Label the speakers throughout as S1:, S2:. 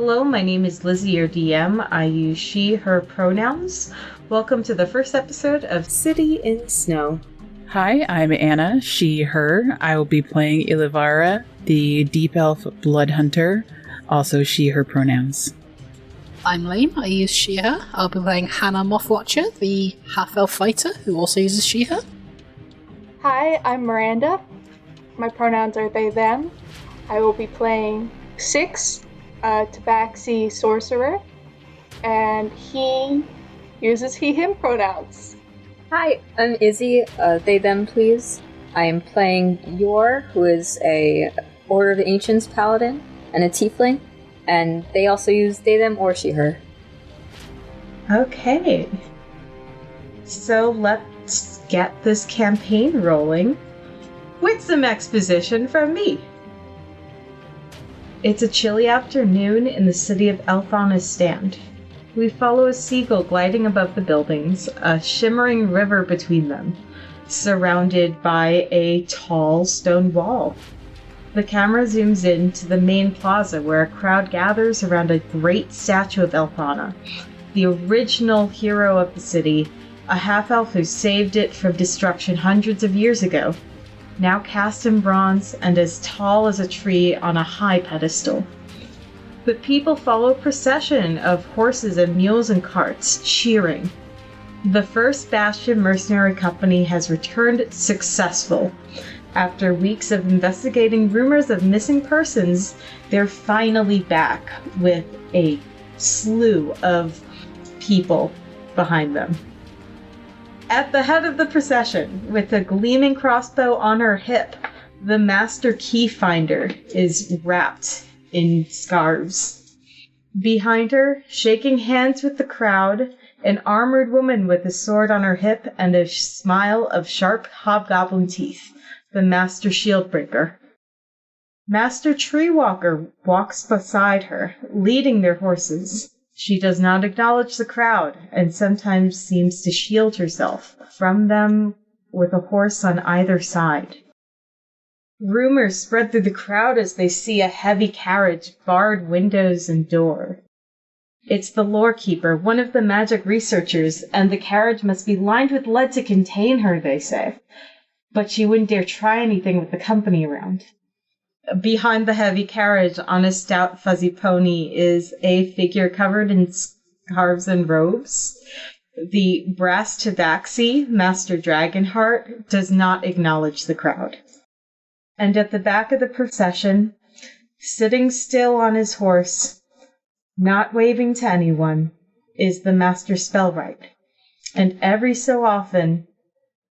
S1: Hello, my name is Lizzie, your DM. I use she, her pronouns. Welcome to the first episode of City in Snow.
S2: Hi, I'm Anna, she, her. I will be playing Ilivara, the Deep Elf Blood Hunter, also she, her pronouns.
S3: I'm Lane, I use she, her. I'll be playing Hannah Mothwatcher, the half-elf fighter, who also uses she, her.
S4: Hi, I'm Miranda. My pronouns are they, them. I will be playing Six, a Tabaxi sorcerer, and he uses he, him pronouns.
S5: Hi, I'm Izzy, they, them, please. I am playing Yor, who is a Order of the Ancients paladin, and a tiefling, and they also use they, them, or she, her.
S1: Okay. So let's get this campaign rolling with some exposition from me. It's a chilly afternoon in the city of Elthana's Stand. We follow a seagull gliding above the buildings, a shimmering river between them, surrounded by a tall stone wall. The camera zooms in to the main plaza where a crowd gathers around a great statue of Elthana, the original hero of the city, a half-elf who saved it from destruction hundreds of years ago, now cast in bronze and as tall as a tree on a high pedestal. The people follow a procession of horses and mules and carts, cheering. The First Bastion Mercenary Company has returned successful. After weeks of investigating rumors of missing persons, they're finally back with a slew of people behind them. At the head of the procession, with a gleaming crossbow on her hip, the Master Keyfinder is wrapped in scarves. Behind her, shaking hands with the crowd, an armored woman with a sword on her hip and a smile of sharp hobgoblin teeth, the Master Shieldbreaker. Master Treewalker walks beside her, leading their horses. She does not acknowledge the crowd, and sometimes seems to shield herself from them with a horse on either side. Rumors spread through the crowd as they see a heavy carriage, barred windows and door. It's the Lorekeeper, one of the magic researchers, and the carriage must be lined with lead to contain her, they say. But she wouldn't dare try anything with the company around. Behind the heavy carriage, on a stout fuzzy pony, is a figure covered in scarves and robes. The brass tabaxi, Master Dragonheart, does not acknowledge the crowd. And at the back of the procession, sitting still on his horse, not waving to anyone, is the Master Spellwright. And every so often,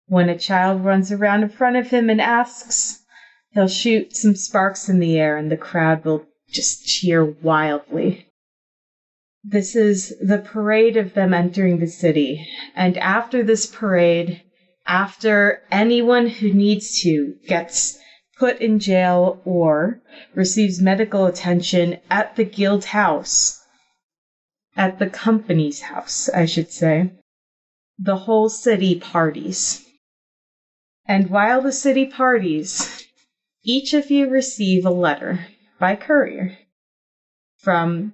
S1: when a child runs around in front of him and asks, he'll shoot some sparks in the air and the crowd will just cheer wildly. This is the parade of them entering the city. And after this parade, after anyone who needs to gets put in jail or receives medical attention at the guild house, at the company's house, I should say, the whole city parties. And while the city parties, each of you receive a letter by courier from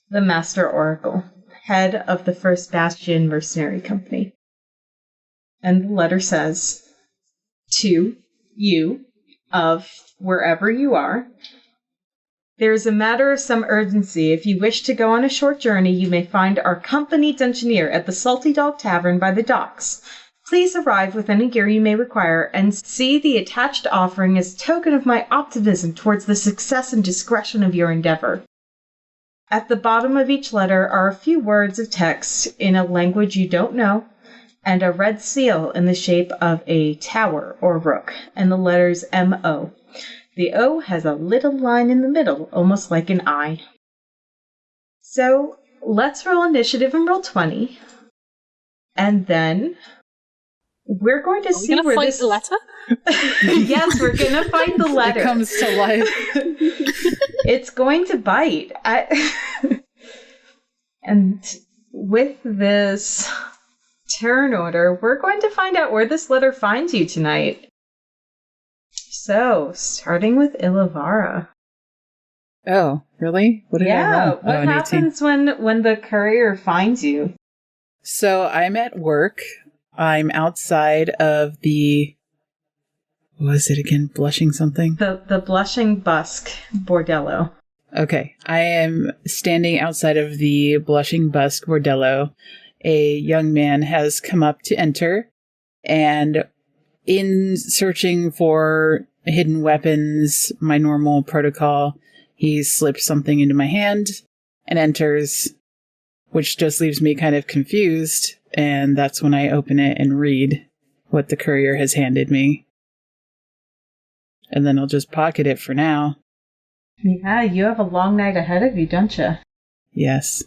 S1: the Master Oracle, head of the First Bastion Mercenary Company. And the letter says, to you, of wherever you are, there is a matter of some urgency. If you wish to go on a short journey, you may find our company engineer at the Salty Dog Tavern by the docks. Please arrive with any gear you may require and see the attached offering as a token of my optimism towards the success and discretion of your endeavor. At the bottom of each letter are a few words of text in a language you don't know, and a red seal in the shape of a tower or rook, and the letters M-O. The O has a little line in the middle, almost like an I. So, let's roll initiative and roll 20. And then we're going to see where this...
S3: the letter?
S1: Yes, we're going to fight the letter.
S2: It comes to life.
S1: It's going to bite. And with this turn order, we're going to find out where this letter finds you tonight. So, starting with Ilivara.
S2: Oh, really? What did I
S1: Yeah,
S2: roll?
S1: what
S2: An 18.
S1: happens when the courier finds you?
S2: So I'm at work. I'm outside of the... What was it again? Blushing something?
S1: The Blushing Busk Bordello.
S2: Okay. I am standing outside of the Blushing Busk Bordello. A young man has come up to enter, and in searching for hidden weapons, my normal protocol, he slips something into my hand and enters, which just leaves me kind of confused, and that's when I open it and read what the courier has handed me. And then I'll just pocket it for now.
S1: Yeah, you have a long night ahead of you, don't you?
S2: Yes.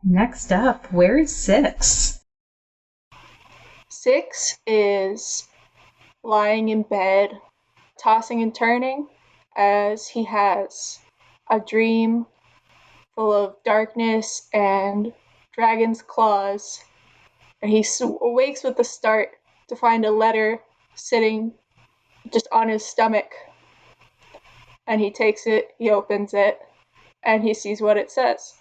S1: Next up, where is 6?
S4: 6 is lying in bed, tossing and turning, as he has a dream full of darkness and dragon's claws. And he awakes with the start to find a letter sitting just on his stomach. And he takes it, he opens it, and he sees what it says.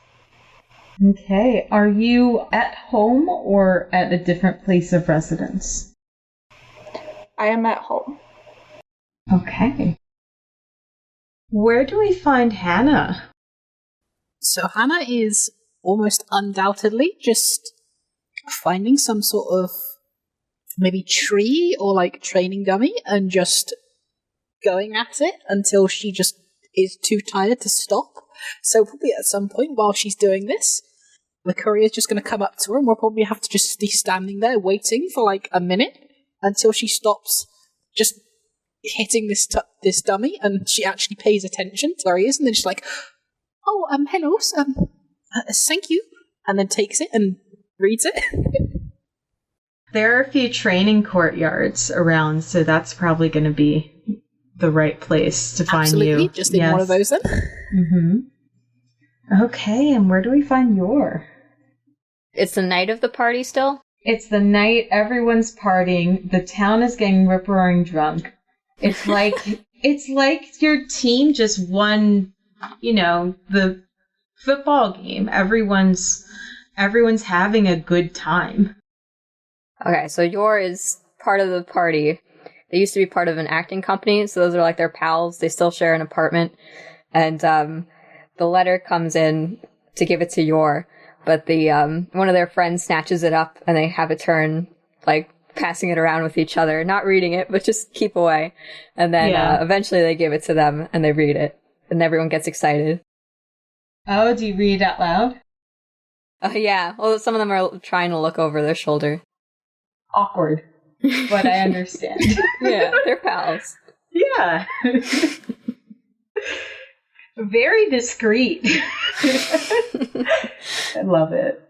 S1: Okay, are you at home or at a different place of residence?
S4: I am at home.
S1: Okay. Where do we find Hannah?
S3: So Hannah is almost undoubtedly just finding some sort of maybe tree or like training dummy and just going at it until she just is too tired to stop. So probably at some point while she's doing this, the courier's just going to come up to her and we'll probably have to just be standing there waiting for like a minute until she stops just hitting this dummy and she actually pays attention to where he is, and then she's like, oh, hello, thank you, and then takes it and reads it.
S1: There are a few training courtyards around, so that's probably going to be the right place to find you.
S3: Absolutely, just in one of those then.
S1: Mm-hmm. Okay, and where do we find Yor?
S5: It's the night of the party still?
S1: It's the night everyone's partying. The town is getting rip-roaring drunk. It's like your team just won, the football game. Everyone's having a good time.
S5: Okay, so Yor is part of the party. They used to be part of an acting company, so those are like their pals. They still share an apartment. And the letter comes in to give it to Yor, but the one of their friends snatches it up and they have a turn, like, passing it around with each other. Not reading it, but just keep away. And then eventually they give it to them and they read it. And everyone gets excited.
S1: Oh, do you read it out loud?
S5: Yeah. Well, some of them are trying to look over their shoulder.
S1: Awkward. But I understand.
S5: Yeah, they're pals.
S1: Yeah. Very discreet. I love it.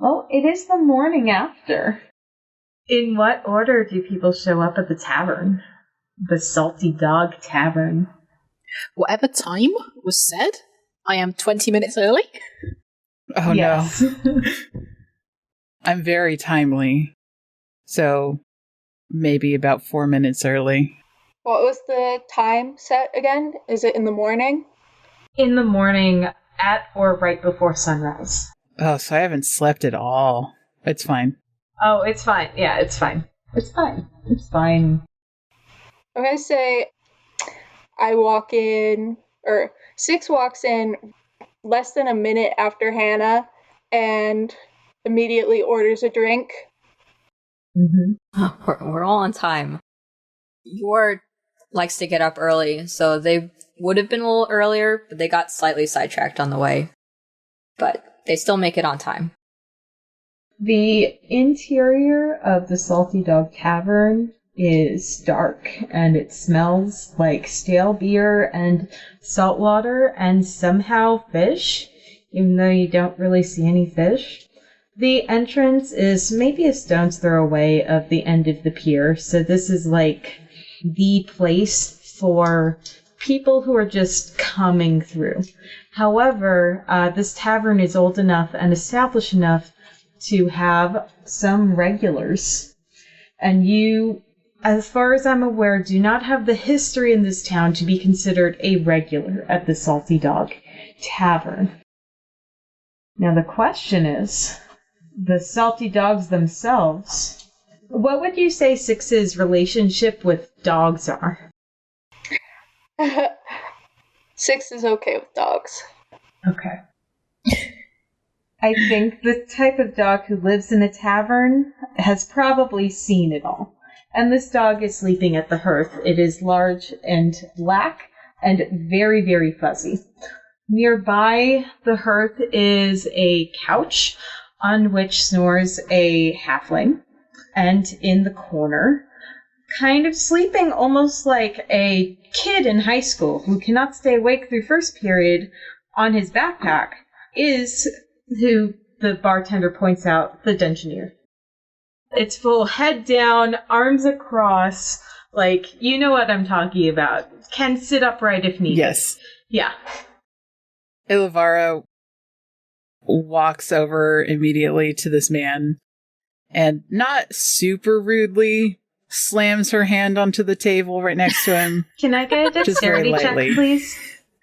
S1: Well, it is the morning after. In what order do people show up at the tavern? The Salty Dog Tavern.
S3: Whatever time was said, I am 20 minutes early.
S2: Oh, yes. No. I'm very timely. So, maybe about 4 minutes early.
S4: What was the time set again? Is it in the morning?
S1: In the morning, at or right before sunrise.
S2: Oh, so I haven't slept at all. It's fine.
S1: Oh, it's fine. Yeah, it's fine. It's fine. It's fine.
S4: I'm going to say I walk in, or 6 walks in less than a minute after Hannah and immediately orders a drink.
S5: Mm-hmm. We're all on time. Yor likes to get up early, so they would have been a little earlier, but they got slightly sidetracked on the way. But they still make it on time.
S1: The interior of the Salty Dog Tavern is dark, and it smells like stale beer and salt water and somehow fish, even though you don't really see any fish. The entrance is maybe a stone's throw away of the end of the pier, so this is like the place for people who are just coming through. However, this tavern is old enough and established enough to have some regulars. And you as far as I'm aware, do not have the history in this town to be considered a regular at the Salty Dog Tavern. Now the question is, the Salty Dogs themselves, what would you say Six's relationship with dogs are?
S4: 6 is okay with dogs.
S1: Okay. I think the type of dog who lives in a tavern has probably seen it all. And this dog is sleeping at the hearth. It is large and black and very, very fuzzy. Nearby the hearth is a couch on which snores a halfling. And in the corner, kind of sleeping almost like a kid in high school who cannot stay awake through first period on his backpack, is who the bartender points out, the Dungeoneer. It's full head down, arms across, like, you know what I'm talking about. Can sit upright if needed.
S2: Yes.
S1: Yeah.
S2: Ilivara walks over immediately to this man and not super rudely slams her hand onto the table right next to him.
S1: Can I get a
S2: Just very
S1: dexterity check,
S2: lightly.
S1: please?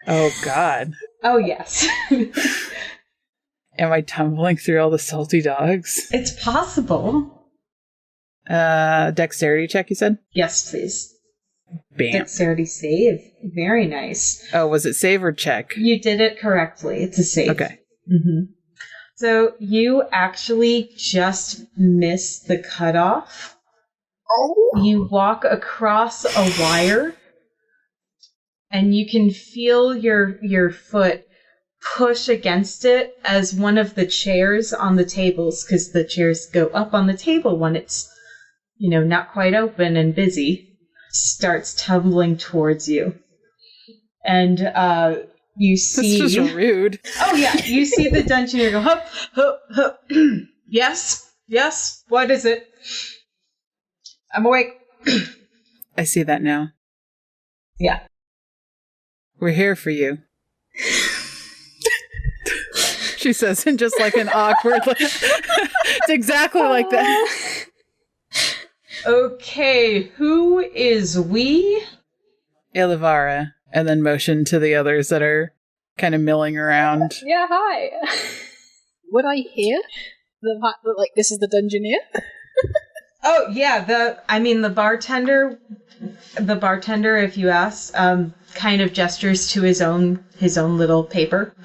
S2: Oh, God.
S1: Oh, yes.
S2: Am I tumbling through all the salty dogs?
S1: It's possible.
S2: Dexterity check, you said?
S1: Yes, please.
S2: Bam.
S1: Dexterity save. Very nice.
S2: Oh, was it save or check?
S1: You did it correctly. It's a save.
S2: Okay.
S1: Mm-hmm. So you actually just miss the cutoff. You walk across a wire, and you can feel your foot push against it as one of the chairs on the tables, because the chairs go up on the table when it's, not quite open and busy, starts tumbling towards you. And you see...
S2: That's just rude.
S1: Oh, yeah. You see the Dungeoneer go, hup, hup, hup. Yes, what is it? I'm awake.
S2: I see that now.
S1: Yeah.
S2: We're here for you. She says in just like an awkward... it's exactly like that.
S1: Okay, who is we?
S2: Ilivara, and then motion to the others that are kind of milling around.
S5: Yeah, hi.
S3: Would I hear the fact that, this is the Dungeoneer?
S1: Oh, yeah, the bartender, if you ask, kind of gestures to his own little paper.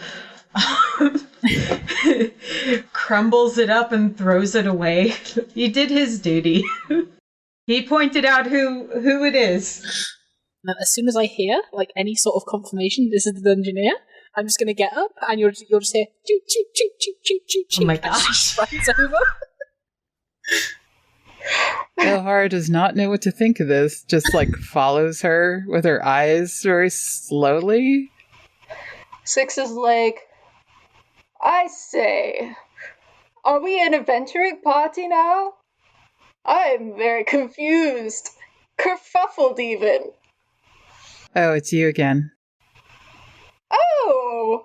S1: Crumbles it up and throws it away. He did his duty. He pointed out who it is.
S3: And as soon as I hear, any sort of confirmation this is the Dungeoneer, I'm just going to get up, and you'll just hear, choo, choo, choo, choo, choo, choo, choo.
S1: Oh my
S3: And she
S1: gosh.
S3: runs over.
S2: Ilivara does not know what to think of this, just follows her with her eyes very slowly.
S4: 6 is like, I say, are we an adventuring party now? I'm very confused. Kerfuffled even.
S2: Oh, it's you again.
S4: Oh!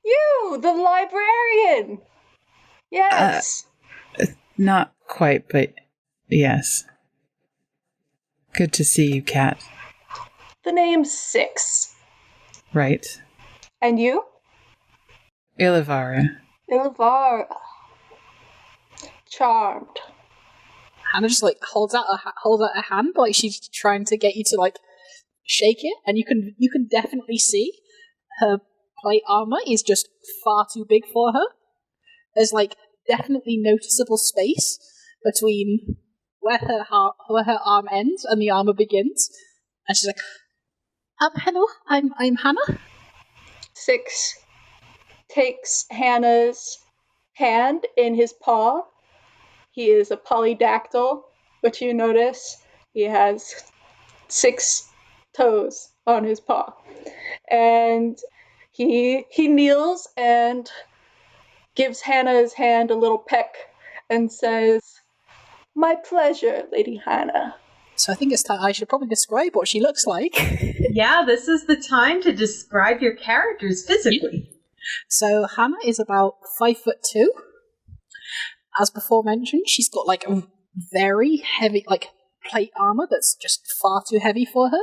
S4: You, the librarian! Yes.
S2: Not quite, but yes. Good to see you, Kat.
S4: The name's 6.
S2: Right.
S4: And you?
S2: Ilivara.
S4: Ilivara. Charmed.
S3: Hannah just holds out a hand, she's trying to get you to shake it, and you can definitely see her plate armor is just far too big for her. There's definitely noticeable space between where her arm ends and the armor begins, and she's like, "Hello, I'm Hannah."
S4: 6 takes Hannah's hand in his paw. He is a polydactyl, which you notice he has 6 toes on his paw. And he kneels and gives Hannah's hand a little peck and says, "My pleasure, Lady Hannah."
S3: So I think it's time I should probably describe what she looks like.
S1: Yeah, this is the time to describe your characters physically.
S3: So Hannah is about 5'2". As before mentioned, she's got a very heavy, plate armor that's just far too heavy for her.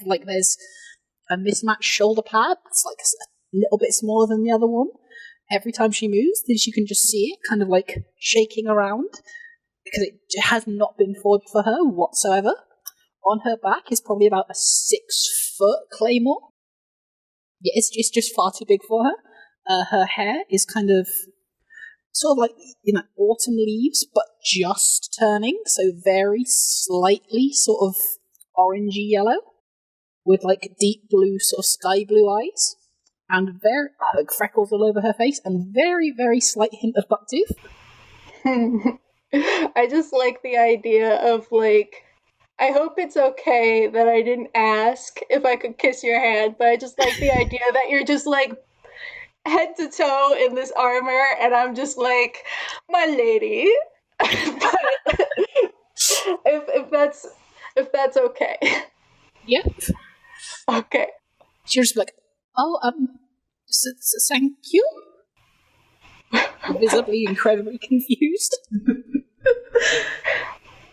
S3: Like there's a mismatched shoulder pad that's like a little bit smaller than the other one. Every time she moves, then you can just see it kind of like shaking around because it has not been forged for her whatsoever. On her back is probably about a 6-foot claymore. Yeah, it's just far too big for her. Her hair is kind of sort of like, autumn leaves, but just turning, so very slightly sort of orangey yellow, with like deep blue, sort of sky blue eyes, and very freckles all over her face, and very, very slight hint of bucktooth.
S4: I just like the idea of like, I hope it's okay that I didn't ask if I could kiss your hand, but I just like the idea that you're just like head to toe in this armor, and I'm just like, my lady. But if that's okay.
S3: Yeah.
S4: Okay.
S3: She's just like, thank you. Visibly incredibly confused.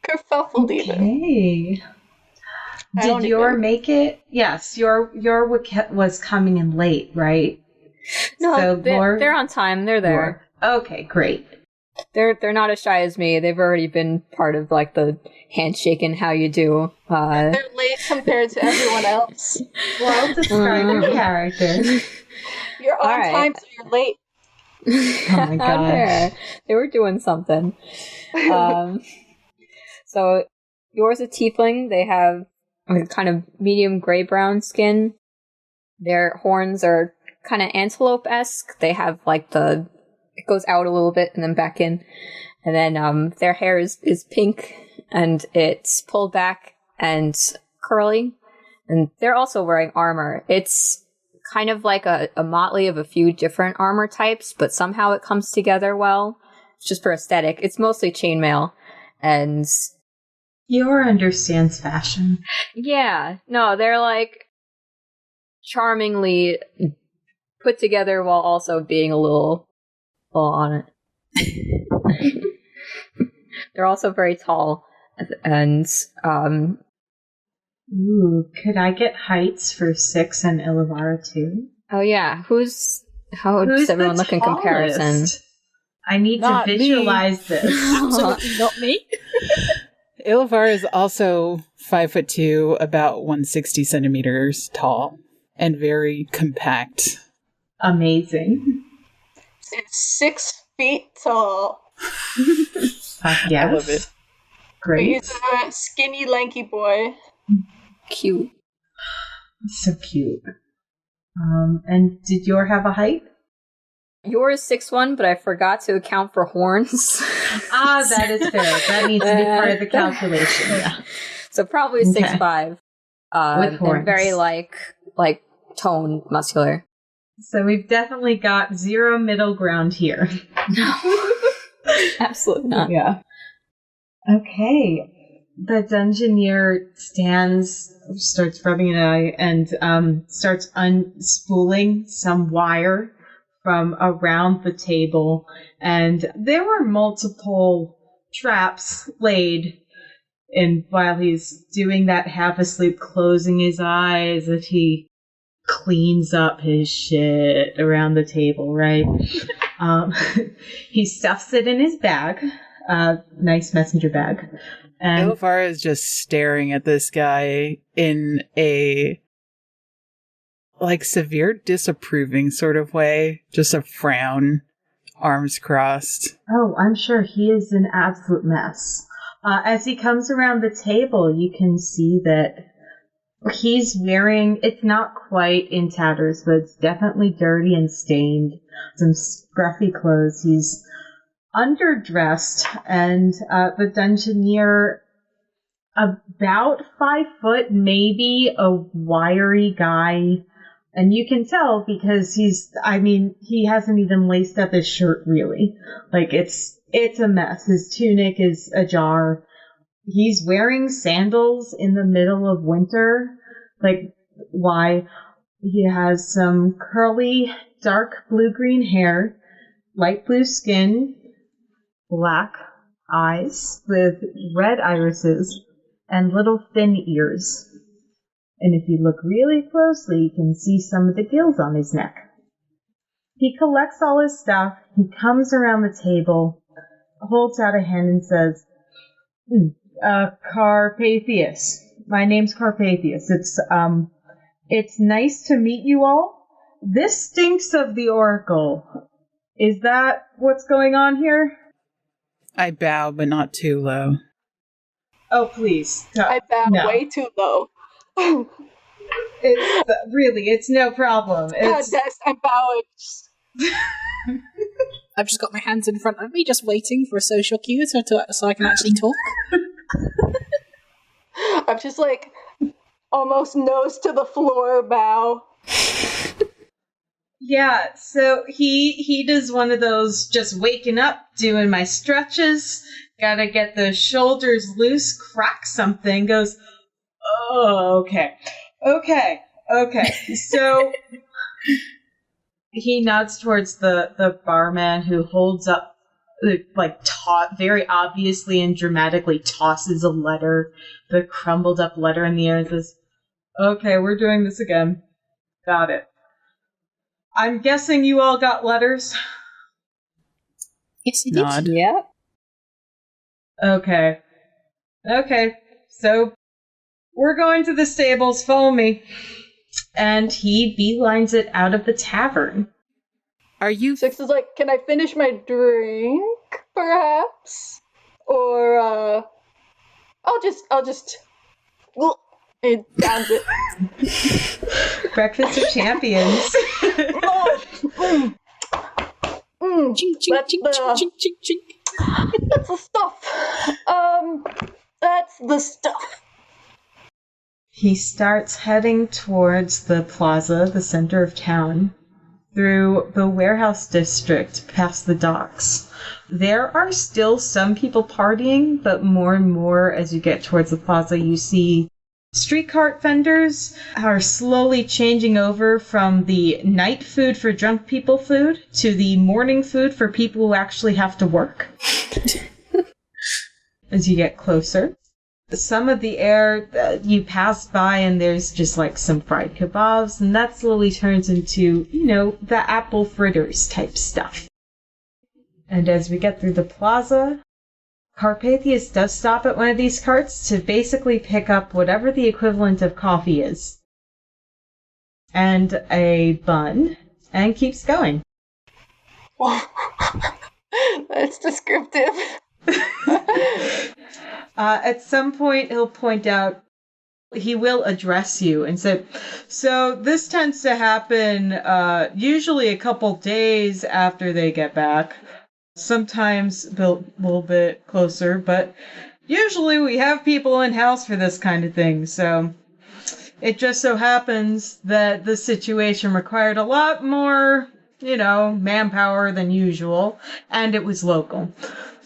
S4: Kerfuffled even.
S1: Okay. Did your make it? Yes, your was coming in late, right?
S5: No,
S1: So
S5: they're on time. They're there.
S1: Okay, great.
S5: They're not as shy as me. They've already been part of like the handshake and how you do.
S4: They're late compared to everyone else.
S1: Well, describe your character.
S4: You're on time, so you're late.
S1: Oh my gosh.
S5: They were doing something. So yours a tiefling. They have a kind of medium gray-brown skin. Their horns are kind of antelope-esque. They have like it goes out a little bit and then back in. And then their hair is pink and it's pulled back and curly. And they're also wearing armor. It's kind of like a motley of a few different armor types, but somehow it comes together well. It's just for aesthetic. It's mostly chainmail. And
S1: Yor understands fashion.
S5: yeah, no, they're like charmingly put together while also being a little on it. They're also very tall, and
S1: Ooh, could I get heights for Six and Ilivara too?
S5: oh yeah, does everyone look in comparison?
S1: I need
S2: Not
S1: to visualize
S2: me.
S1: this.
S3: Absolutely not me.
S2: Ilvar is also 5'2", about 160 centimeters tall, and very compact.
S1: Amazing.
S4: It's 6 feet tall.
S1: Yes.
S2: I love it.
S1: Great.
S4: He's a skinny, lanky boy.
S5: Cute.
S1: So cute. And did Yor have a height?
S5: Yours 6'1", but I forgot to account for horns.
S1: That is fair. That needs to be part of the calculation. Yeah.
S5: So probably
S1: Okay.
S5: 6'5".
S1: With horns.
S5: And very like toned, muscular.
S1: So we've definitely got zero middle ground here.
S5: No. Absolutely not.
S1: Yeah. Okay. The dungeoneer starts rubbing an eye, and starts unspooling some wire from around the table. And there were multiple traps laid. And while he's doing that, half asleep, closing his eyes, as he cleans up his shit around the table, right? He stuffs it in his bag, nice messenger bag. And
S2: Ilvar is just staring at this guy in a severe disapproving sort of way. Just a frown, arms crossed.
S1: oh, I'm sure he is an absolute mess. As he comes around the table, you can see that he's wearing, it's not quite in tatters, but it's definitely dirty and stained. Some scruffy clothes. He's underdressed, and the dungeoneer, about 5 foot, maybe a wiry guy. And you can tell because he hasn't even laced up his shirt really. Like, it's a mess. His tunic is ajar. He's wearing sandals in the middle of winter. Like, why? He has some curly, dark blue-green hair, light blue skin, black eyes with red irises, and little thin ears. And if you look really closely, you can see some of the gills on his neck. He collects all his stuff, he comes around the table, holds out a hand and says, Carpathius. My name's Carpathius. It's nice to meet you all. This stinks of the Oracle. Is that what's going on here?
S2: I bow, but not too low.
S1: Oh, please.
S4: I bow
S1: no.
S4: way too low.
S1: It's no problem.
S4: I'm bowing.
S3: I've just got my hands in front of me, just waiting for a social cue so I can actually talk.
S4: I'm just like almost nose to the floor bow.
S1: Yeah, so he does one of those just waking up, doing my stretches, gotta get the shoulders loose, crack something, goes, oh, okay. So he nods towards the barman who holds up, very obviously and dramatically tosses a letter, the crumbled up letter in the air, and says, okay, we're doing this again. Got it. I'm guessing you all got letters?
S3: Yes, it
S2: Nod.
S3: is.
S5: Yeah.
S1: Okay, so we're going to the stables, follow me. And he beelines it out of the tavern.
S2: Are you...
S4: Six is like, can I finish my drink, perhaps? Or, I'll just, well, it downs it.
S1: Breakfast of Champions.
S3: Ching, ching,
S4: That's
S3: ching,
S4: the-
S3: ching, ching, ching.
S4: That's the stuff. That's the stuff.
S1: He starts heading towards the plaza, the center of town, through the warehouse district, past the docks. There are still some people partying, but more and more as you get towards the plaza, you see street cart vendors are slowly changing over from the night food for drunk people food to the morning food for people who actually have to work. As you get closer. Some of the air, you pass by and there's just like some fried kebabs, and that slowly turns into, the apple fritters type stuff. And as we get through the plaza, Carpathius does stop at one of these carts to basically pick up whatever the equivalent of coffee is. And a bun, and keeps going.
S4: That's descriptive.
S1: At some point, he'll point out, he will address you and say, so this tends to happen usually a couple days after they get back. Sometimes a little bit closer, but usually we have people in-house for this kind of thing, so it just so happens that the situation required a lot more, manpower than usual, and it was local.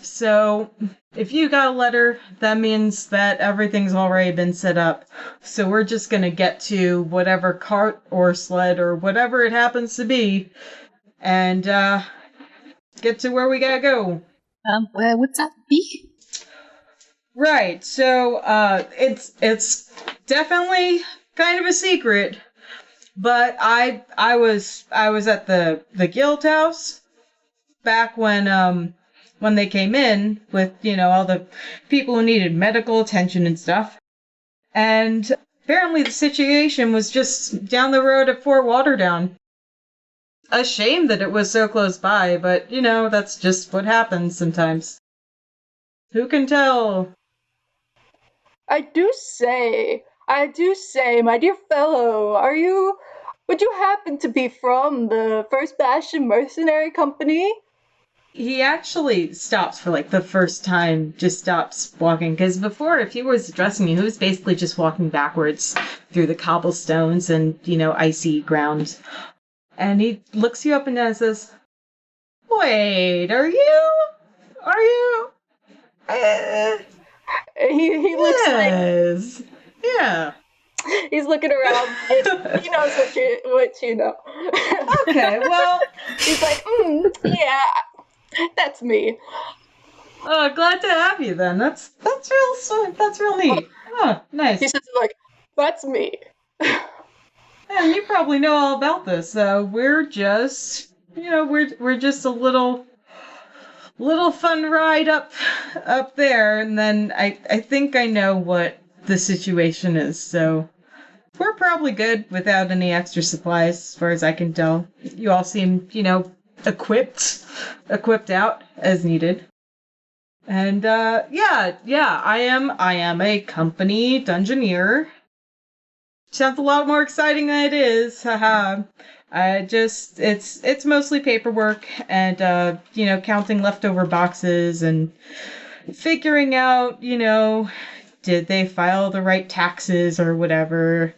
S1: So if you got a letter, that means that everything's already been set up. So we're just going to get to whatever cart or sled or whatever it happens to be and get to where we gotta go.
S3: Where would that be?
S1: Right, so it's definitely kind of a secret, but I was at the guild house back when they came in with, all the people who needed medical attention and stuff. And apparently the situation was just down the road at Fort Waterdown. A shame that it was so close by, but, that's just what happens sometimes. Who can tell?
S4: I do say, my dear fellow, would you happen to be from the First Bastion Mercenary Company?
S1: He actually stops for, the first time, just stops walking, because before, if he was addressing you, he was basically just walking backwards through the cobblestones and, icy ground. And he looks you up and down and says, wait, are you?
S4: He looks
S1: yes. Yeah.
S4: He's looking around. And he knows what you know.
S1: Okay, well.
S4: He's like, yeah, that's me.
S1: Oh, glad to have you then. That's real neat. Oh, nice.
S4: He says like, "That's me."
S1: And you probably know all about this. We're just, we're just a little fun ride up there, and then I think I know what the situation is. So we're probably good without any extra supplies, as far as I can tell. You all seem, equipped out as needed. And I am a company dungeoneer. Sounds a lot more exciting than it is. Haha. It's mostly paperwork and counting leftover boxes and figuring out, did they file the right taxes or whatever.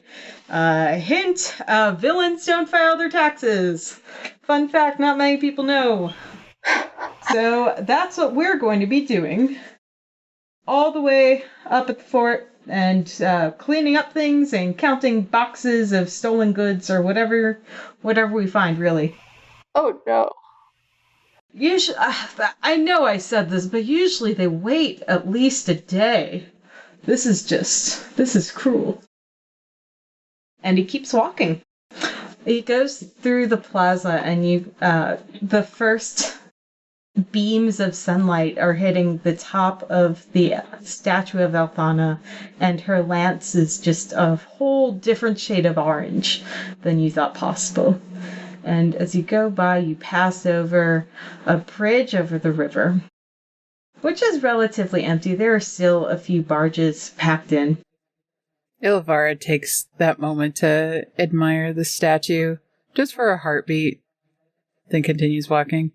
S1: Hint, villains don't file their taxes. Fun fact, not many people know. So that's what we're going to be doing. All the way up at the fort and cleaning up things and counting boxes of stolen goods or whatever we find, really.
S4: Oh no.
S1: Usually, I know I said this, but usually they wait at least a day. This is cruel. And he keeps walking. He goes through the plaza, and the first beams of sunlight are hitting the top of the statue of Althana, and her lance is just a whole different shade of orange than you thought possible. And as you go by, you pass over a bridge over the river, which is relatively empty. There are still a few barges packed in.
S2: Ilvara takes that moment to admire the statue, just for a heartbeat, then continues walking.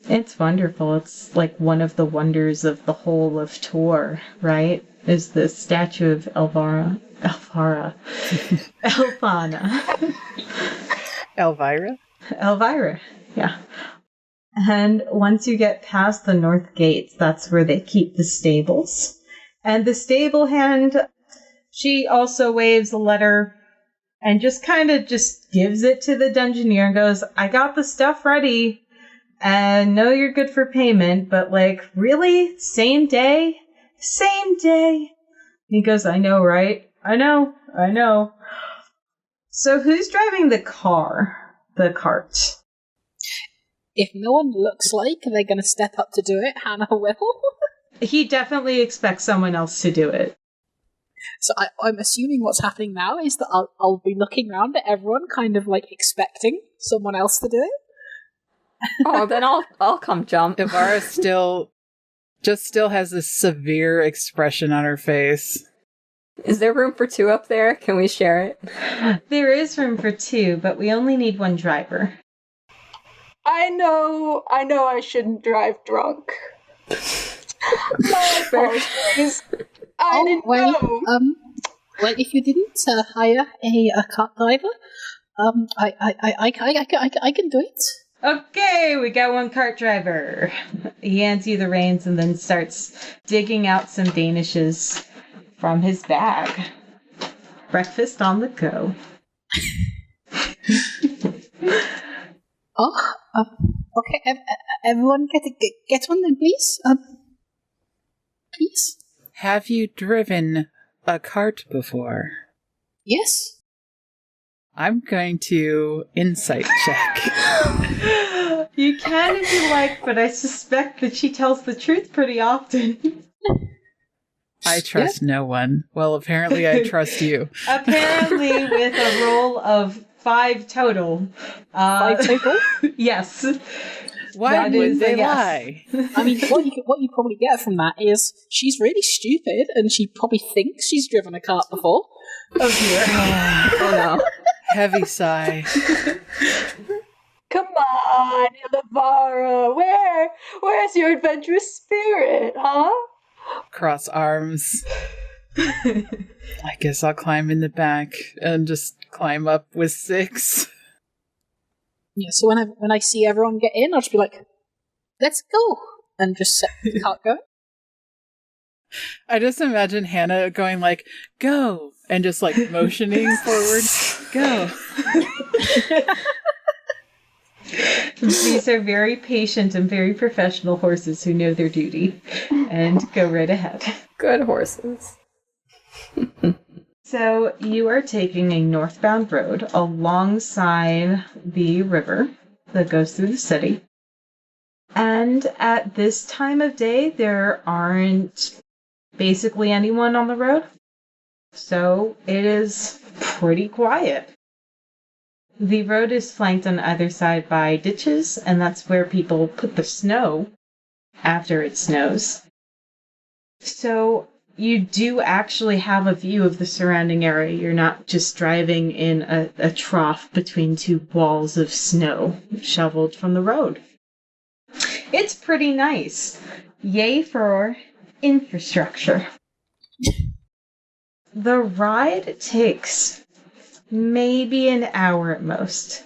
S1: It's wonderful. It's like one of the wonders of the whole of Tor, right? Is the statue of Elvana. Elvira, yeah. And once you get past the north gates, that's where they keep the stables. And the stable hand, she also waves a letter and just kind of just gives it to the dungeoneer and goes, I got the stuff ready and know you're good for payment, but like, really? Same day? Same day? He goes, I know, right? I know. So who's driving the cart?
S3: If no one looks like they're going to step up to do it, Hannah will.
S1: He definitely expects someone else to do it.
S3: So I'm assuming what's happening now is that I'll be looking around at everyone, kind of like expecting someone else to do it.
S5: Oh, then I'll come jump.
S2: Ilvara still has this severe expression on her face.
S5: Is there room for two up there? Can we share it?
S1: There is room for two, but we only need one driver.
S4: I know I shouldn't drive drunk. My apologies. I didn't know.
S3: Well, if you didn't hire a cart driver, I can do it.
S1: Okay, we got one cart driver. He hands you the reins and then starts digging out some danishes from his bag. Breakfast on the go.
S3: Okay. Everyone, get one then, please. Please.
S2: Have you driven a cart before?
S3: Yes.
S2: I'm going to insight check.
S1: You can if you like, but I suspect that she tells the truth pretty often.
S2: I trust no one. Well, apparently I trust you.
S1: Apparently with a roll of 5 total.
S3: 5 total?
S1: Yes.
S2: Why would they lie?
S3: I mean, what you probably get from that is she's really stupid and she probably thinks she's driven a cart before.
S1: Oh dear.
S5: Oh no.
S2: Heavy sigh.
S4: Come on, Ilvara, where's your adventurous spirit, huh?
S2: Cross arms. I guess I'll climb in the back and just climb up with 6.
S3: Yeah, so when I see everyone get in, I'll just be like, let's go, and just set the cart going.
S2: I just imagine Hannah going like, go, and just like motioning forward, go.
S1: These are very patient and very professional horses who know their duty and go right ahead.
S5: Good horses.
S1: So you are taking a northbound road alongside the river that goes through the city. And at this time of day, there aren't basically anyone on the road. So it is pretty quiet. The road is flanked on either side by ditches, and that's where people put the snow after it snows. So you do actually have a view of the surrounding area. You're not just driving in a trough between two walls of snow shoveled from the road. It's pretty nice. Yay for infrastructure. The ride takes maybe an hour at most.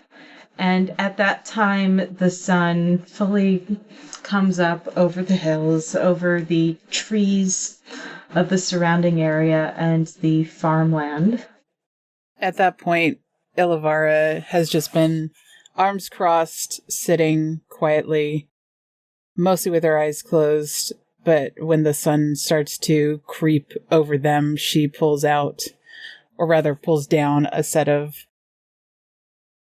S1: And at that time, the sun fully comes up over the hills, over the trees of the surrounding area and the farmland.
S2: At that point, Ilavara has just been arms crossed, sitting quietly, mostly with her eyes closed. But when the sun starts to creep over them, she pulls out, or rather pulls down, a set of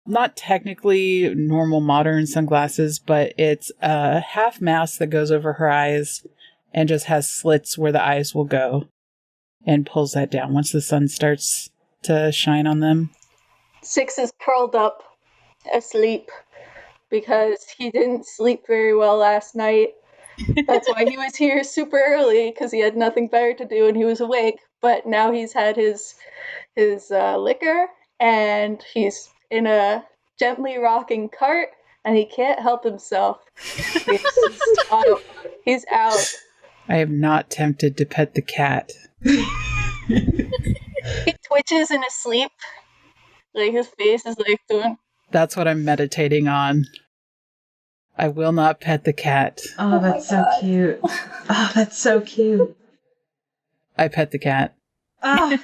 S2: not technically normal modern sunglasses, but it's a half mask that goes over her eyes and just has slits where the eyes will go, and pulls that down once the sun starts to shine on them.
S4: Six is curled up, asleep, because he didn't sleep very well last night. That's why he was here super early, because he had nothing better to do and he was awake. But now he's had his liquor, and he's in a gently rocking cart, and he can't help himself. He's out.
S2: I am not tempted to pet the cat.
S4: He twitches in his sleep. Like, his face is like doing...
S2: That's what I'm meditating on. I will not pet the cat.
S1: Oh, that's so cute. Oh, that's so cute.
S2: I pet the cat.
S1: Oh.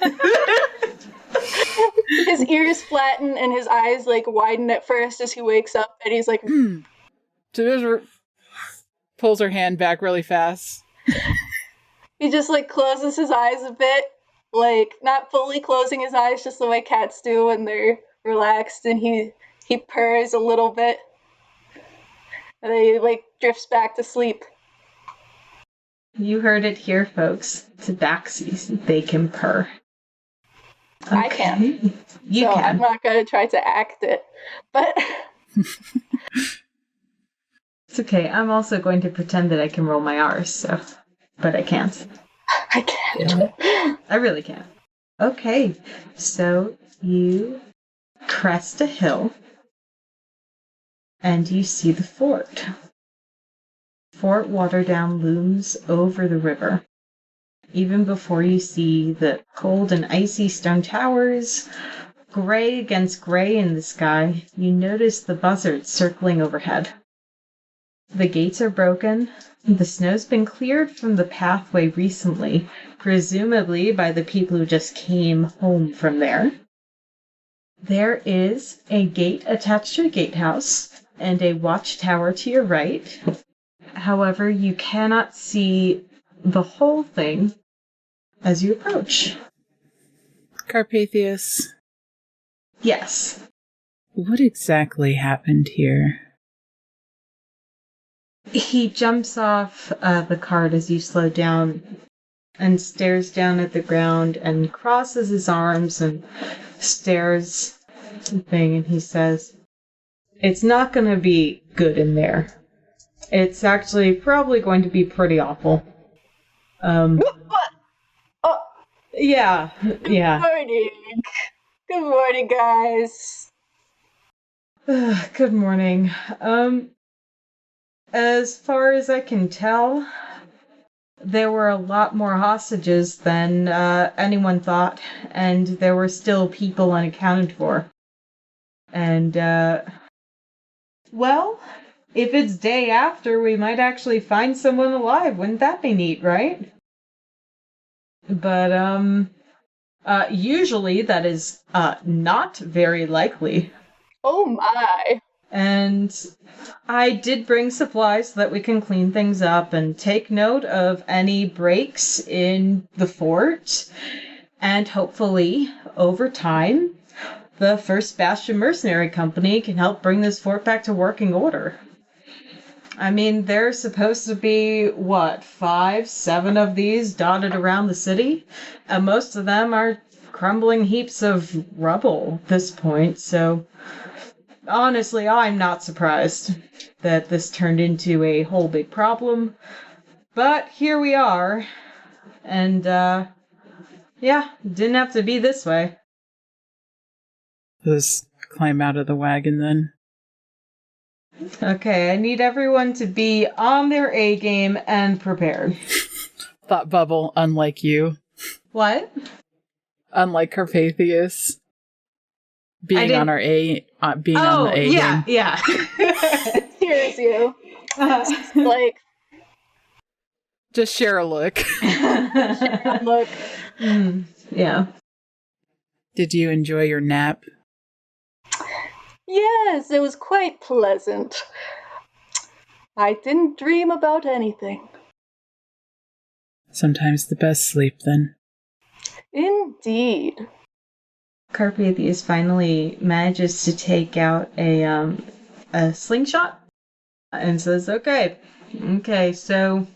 S4: His ears flatten and his eyes like widen at first as he wakes up, and he's like...
S2: So pulls her hand back really fast.
S4: He just like closes his eyes a bit, like not fully closing his eyes, just the way cats do when they're relaxed, and he purrs a little bit. And then he like drifts back to sleep.
S1: You heard it here, folks. Tabaxis, they can purr. Okay.
S4: I can.
S1: You
S4: so
S1: can.
S4: I'm not going to try to act it, but...
S1: It's okay. I'm also going to pretend that I can roll my R's, so... But I can't.
S4: I can't.
S1: I really can't. Okay, so you crest a hill, and you see the fort. Fort Waterdown looms over the river. Even before you see the cold and icy stone towers, gray against gray in the sky, you notice the buzzards circling overhead. The gates are broken. The snow's been cleared from the pathway recently, presumably by the people who just came home from there. There is a gate attached to a gatehouse and a watchtower to your right. However, you cannot see the whole thing as you approach.
S2: Carpathius.
S1: Yes.
S2: What exactly happened here?
S1: He jumps off the cart as you slow down and stares down at the ground and crosses his arms and stares at the thing, and he says, "It's not going to be good in there. It's actually probably going to be pretty awful." Yeah.
S4: Good morning. Good morning, guys.
S1: Good morning. As far as I can tell, there were a lot more hostages than anyone thought, and there were still people unaccounted for. And, well, if it's day after, we might actually find someone alive. Wouldn't that be neat, right? But, usually that is, not very likely.
S4: Oh my.
S1: And I did bring supplies so that we can clean things up and take note of any breaks in the fort. And hopefully, over time, the First Bastion Mercenary Company can help bring this fort back to working order. I mean, there's supposed to be, 5, 7 of these dotted around the city? And most of them are crumbling heaps of rubble at this point, so honestly, I'm not surprised that this turned into a whole big problem. But here we are, and, didn't have to be this way.
S2: Just climb out of the wagon then.
S1: Okay, I need everyone to be on their A game and prepared.
S2: Thought bubble, unlike you.
S1: What?
S2: Unlike Carpathius. Being on our A, on the A game.
S1: Yeah.
S4: Here's you. Like,
S2: Just share a look.
S4: look.
S1: Yeah.
S2: Did you enjoy your nap?
S4: Yes, it was quite pleasant. I didn't dream about anything.
S2: Sometimes the best sleep then.
S4: Indeed.
S1: Carpathius finally manages to take out a slingshot and says, okay, so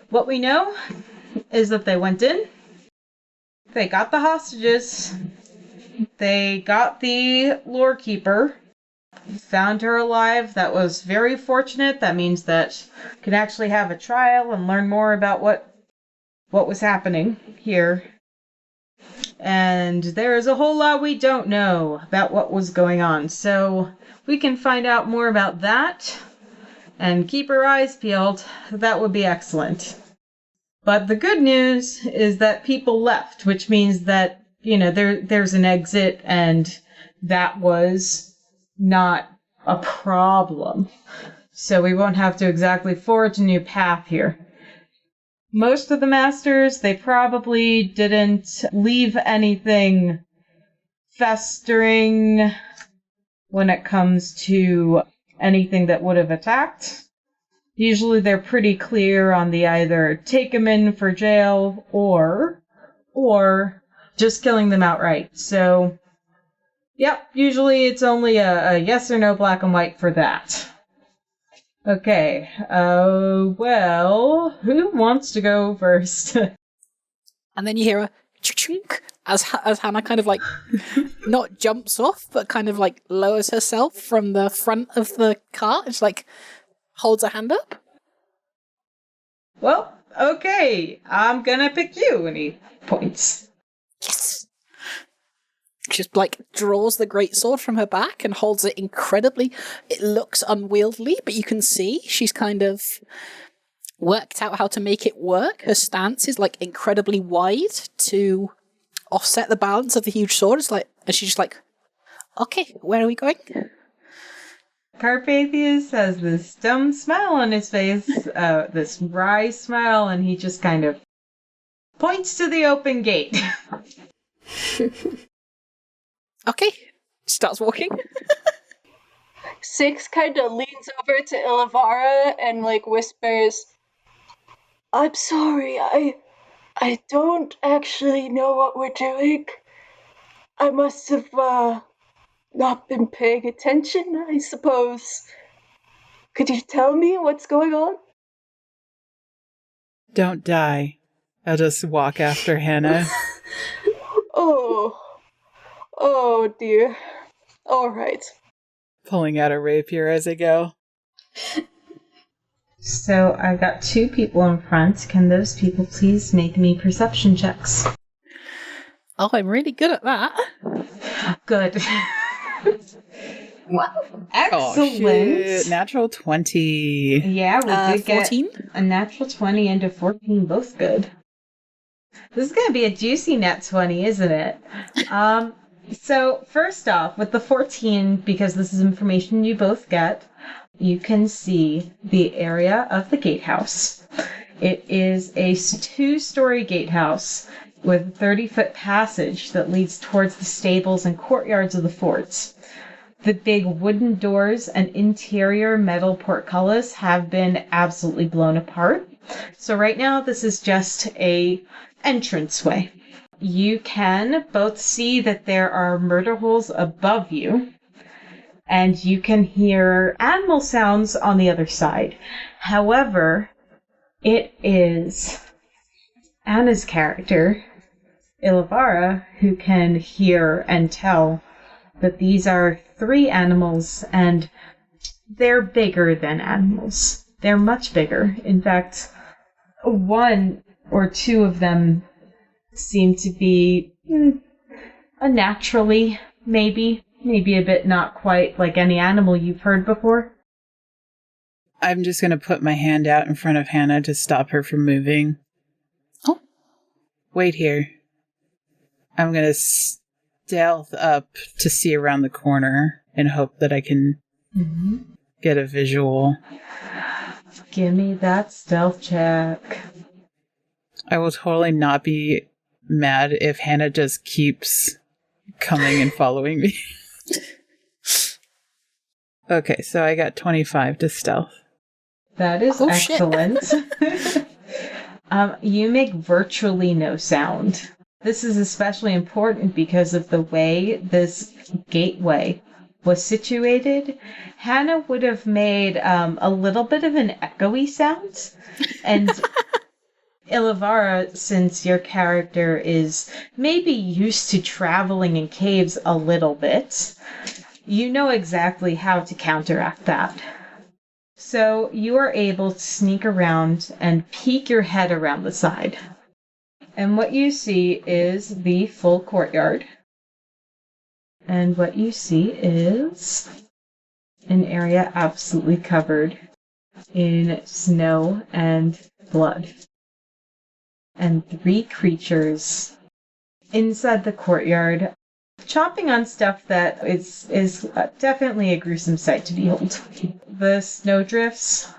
S1: what we know is that they went in, they got the hostages, they got the lore keeper, found her alive. That was very fortunate. That means that we can actually have a trial and learn more about what was happening here. And there is a whole lot we don't know about what was going on. So we can find out more about that and keep our eyes peeled. That would be excellent. But the good news is that people left, which means that, there's an exit, and that was not a problem. So we won't have to exactly forge a new path here. Most of the masters, they probably didn't leave anything festering when it comes to anything that would have attacked. Usually they're pretty clear on the either take them in for jail or just killing them outright. So, yep, usually it's only a yes or no black and white for that. Okay, well, who wants to go first?
S3: And then you hear a chink as Hannah kind of like not jumps off, but kind of like lowers herself from the front of the car. It's like holds her hand up.
S1: Well, okay, I'm gonna pick you, and he points.
S3: Yes. Just like draws the greatsword from her back and holds it incredibly. It looks unwieldy, but you can see she's kind of worked out how to make it work. Her stance is like incredibly wide to offset the balance of the huge sword. It's like, and she's just like, okay, where are we going?
S1: Carpathius has this dumb smile on his face, this wry smile, and he just kind of points to the open gate.
S3: Okay, starts walking.
S4: Six kind of leans over to Ilavara and like whispers, I'm sorry, I don't actually know what we're doing. I must have not been paying attention, I suppose. Could you tell me what's going on?
S2: Don't die. I'll just walk after Hannah.
S4: Oh dear. All right.
S2: Pulling out a rapier as I go.
S1: So I've got 2 people in front. Can those people please make me perception checks?
S3: Oh, I'm really good at that.
S1: Good.
S5: Wow.
S1: Excellent.
S2: Oh, shit. Natural 20.
S1: Yeah, we did
S3: 14?
S1: get a natural 20 and a 14, both good. This is going to be a juicy nat 20, isn't it? So, first off, with the 14, because this is information you both get, you can see the area of the gatehouse. It is a 2-story gatehouse with a 30-foot passage that leads towards the stables and courtyards of the fort. The big wooden doors and interior metal portcullis have been absolutely blown apart. So right now, this is just a entranceway. You can both see that there are murder holes above you, and you can hear animal sounds on the other side. However, it is Anna's character, Ilvara, who can hear and tell that these are 3 animals, and they're bigger than animals. They're much bigger. In fact, 1 or 2 of them seem to be unnaturally, maybe a bit not quite like any animal you've heard before.
S2: I'm just going to put my hand out in front of Hannah to stop her from moving.
S3: Oh.
S2: Wait here. I'm going to stealth up to see around the corner and hope that I can get a visual.
S1: Give me that stealth check.
S2: I will totally not be mad if Hannah just keeps coming and following me. Okay, so I got 25 to stealth.
S1: That is excellent. You make virtually no sound. This is especially important because of the way this gateway was situated. Hannah would have made a little bit of an echoey sound. And Ilvara, since your character is maybe used to traveling in caves a little bit, you know exactly how to counteract that. So you are able to sneak around and peek your head around the side. And what you see is the full courtyard. And what you see is an area absolutely covered in snow and blood. And 3 creatures inside the courtyard, chomping on stuff that is definitely a gruesome sight to behold. The snowdrifts,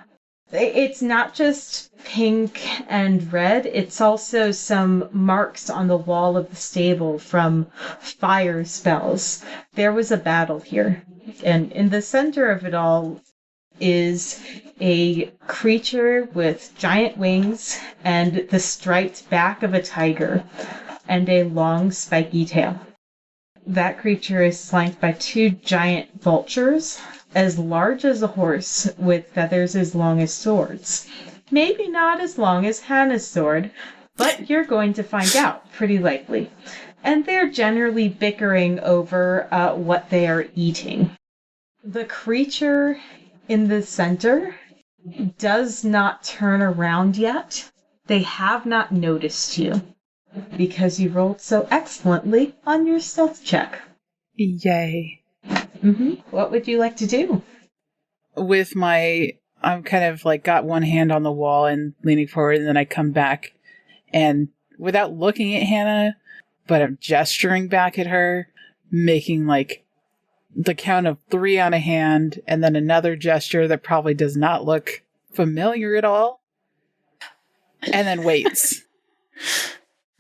S1: it's not just pink and red, it's also some marks on the wall of the stable from fire spells. There was a battle here, and in the center of it all is a creature with giant wings and the striped back of a tiger and a long spiky tail. That creature is flanked by 2 giant vultures, as large as a horse, with feathers as long as swords. Maybe not as long as Hannah's sword, but you're going to find out, pretty likely. And they're generally bickering over what they are eating. The creature in the center does not turn around yet. They have not noticed you, because you rolled so excellently on your stealth check.
S2: Yay.
S1: What would you like to do?
S2: With I'm kind of like got one hand on the wall and leaning forward, and then I come back and without looking at Hannah, but I'm gesturing back at her, making like the count of 3 on a hand, and then another gesture that probably does not look familiar at all, and then waits.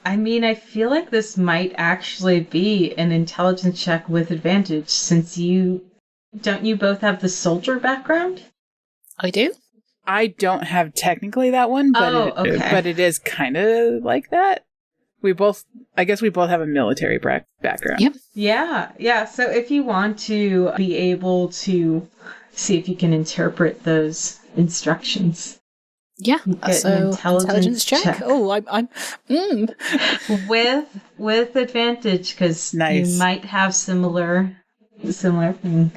S1: I mean, I feel like this might actually be an intelligence check with advantage, since don't you both have the soldier background?
S3: I do.
S2: I don't have technically that one, but but it is kind of like that. I guess we both have a military background.
S3: Yep.
S1: Yeah. So if you want to be able to see if you can interpret those instructions.
S3: Yeah, so intelligence check. Oh, I'm
S1: with advantage, because
S2: nice.
S1: You might have similar thing.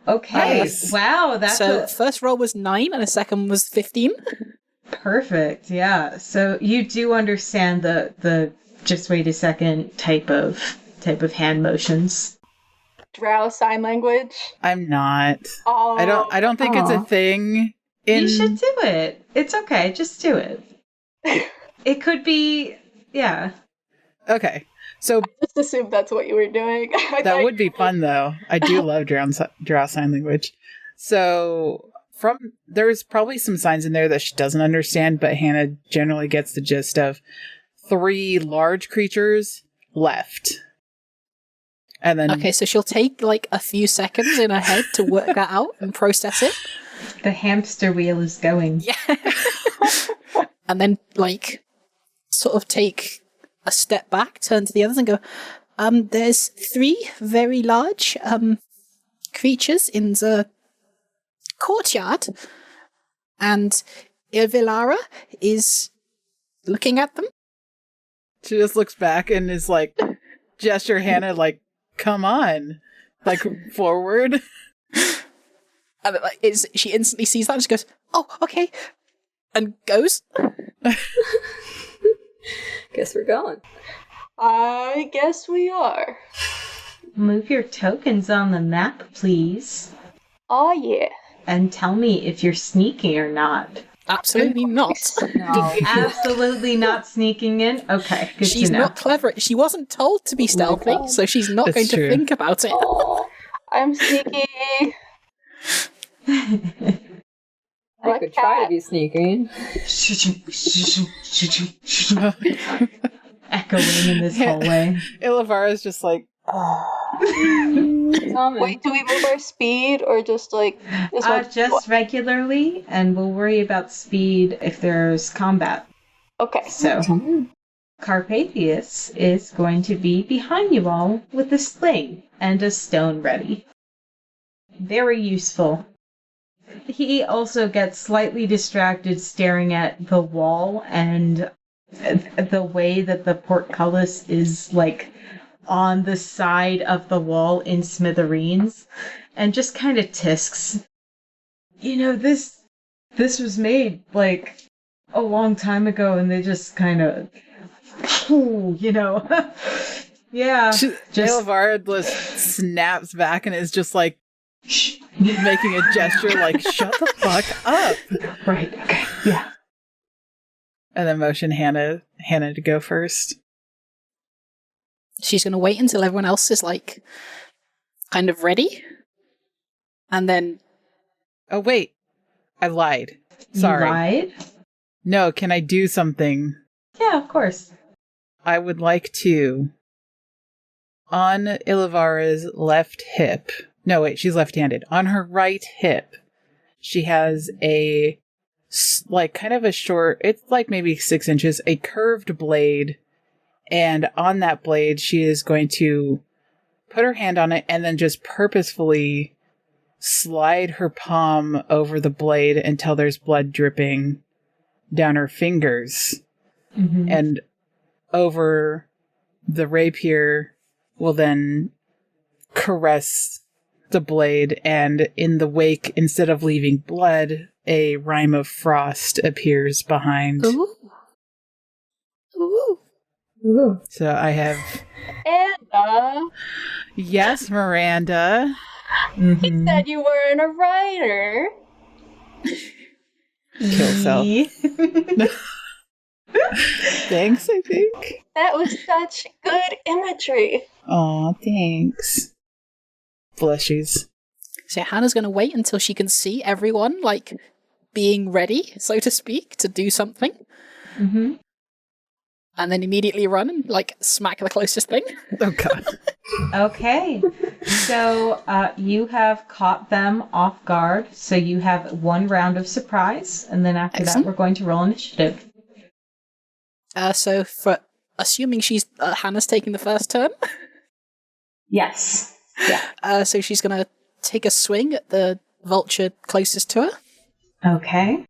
S1: Okay,
S2: nice.
S1: Wow, that's
S3: first roll was 9 and the second was 15.
S1: Perfect. Yeah, so you do understand the just wait a second type of hand motions.
S4: Drow sign language.
S2: I'm not.
S4: Oh,
S2: I don't think it's a thing.
S1: You should do it. It's okay. Just do it. It could be, yeah.
S2: Okay. So
S4: I just assumed that's what you were doing.
S2: That would be fun, though. I do love Drow sign language. So there's probably some signs in there that she doesn't understand, but Hannah generally gets the gist of 3 large creatures left. And then
S3: okay, so she'll take like a few seconds in her head to work that out and process it.
S1: The hamster wheel is going.
S3: Yeah. And then, like, sort of take a step back, turn to the others and go, there's 3 very large creatures in the courtyard, and Ilvilara is looking at them.
S2: She just looks back and is like, gesture Hannah like, come on, like forward.
S3: And she instantly sees that and she goes, oh, okay, and goes.
S5: Guess we're going.
S4: I guess we are.
S1: Move your tokens on the map, please.
S4: Oh, yeah.
S1: And tell me if you're sneaking or not.
S3: Absolutely not.
S5: No.
S1: Absolutely not sneaking in? Okay, good
S3: She's
S1: to know.
S3: not clever. She wasn't told to be stealthy,
S5: God.
S3: so she's not
S2: That's
S3: going
S2: true.
S3: to think about it.
S4: I'm sneaky.
S5: I could try to be sneaking.
S1: Echoing in this hallway.
S2: Ilivara's just like,
S5: Tommy.
S4: Wait, do we move our speed or just like this one?
S1: Just regularly, and we'll worry about speed if there's combat.
S4: Okay.
S1: So, Carpathius is going to be behind you all with a sling and a stone ready. Very useful. He also gets slightly distracted staring at the wall and the way that the portcullis is like on the side of the wall in smithereens, and just kind of tisks. You know, this was made like a long time ago, and they just kind of, you know, yeah.
S2: Ilivara just snaps back and is just like making a gesture like, shut the fuck up.
S1: Right. Okay. Yeah.
S2: And then motion Hannah to go first.
S3: She's going to wait until everyone else is, like, kind of ready. And then...
S2: Oh, wait. I lied. Sorry.
S1: You lied?
S2: No, can I do something?
S1: Yeah, of course.
S2: I would like to, on Ilivara's left hip... No, wait, she's left-handed. On her right hip, she has a, like, kind of a short... It's, like, maybe 6 inches, a curved blade. And on that blade, she is going to put her hand on it and then just purposefully slide her palm over the blade until there's blood dripping down her fingers.
S1: Mm-hmm.
S2: And over the rapier will then caress the blade, and in the wake, instead of leaving blood, a rime of frost appears behind.
S3: Ooh. Ooh.
S5: Ooh.
S2: So I have...
S4: And
S2: Yes, Miranda.
S1: Mm-hmm.
S4: you said you weren't a writer.
S2: Kill self. Thanks, I think.
S4: That was such good imagery.
S2: Aw, thanks. Blushies.
S3: So Hannah's going to wait until she can see everyone, like, being ready, so to speak, to do something.
S1: Mm-hmm.
S3: And then immediately run and, like, smack the closest thing.
S2: Oh, God.
S1: Okay. So you have caught them off guard. So you have 1 round of surprise, and then after
S3: Excellent.
S1: that, we're going to roll initiative.
S3: So for assuming she's Hannah's taking the first turn,
S1: Yes. Yeah.
S3: so she's going to take a swing at the vulture closest to her.
S1: Okay.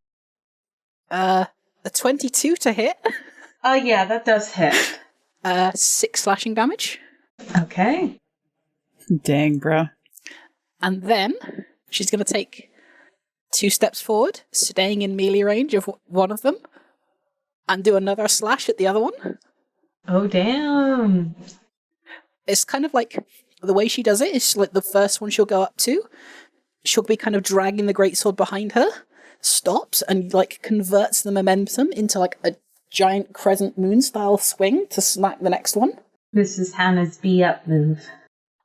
S3: A 22 to hit.
S1: Yeah, that does hit.
S3: 6 slashing damage.
S1: Okay.
S2: Dang, bro.
S3: And then she's going to take 2 steps forward, staying in melee range of one of them, and do another slash at the other one.
S1: Oh, damn.
S3: It's kind of like, the way she does it is like the first one she'll go up to, she'll be kind of dragging the greatsword behind her, stops, and like converts the momentum into like a giant crescent moon style swing to smack the next one.
S1: This is Hannah's B-up move.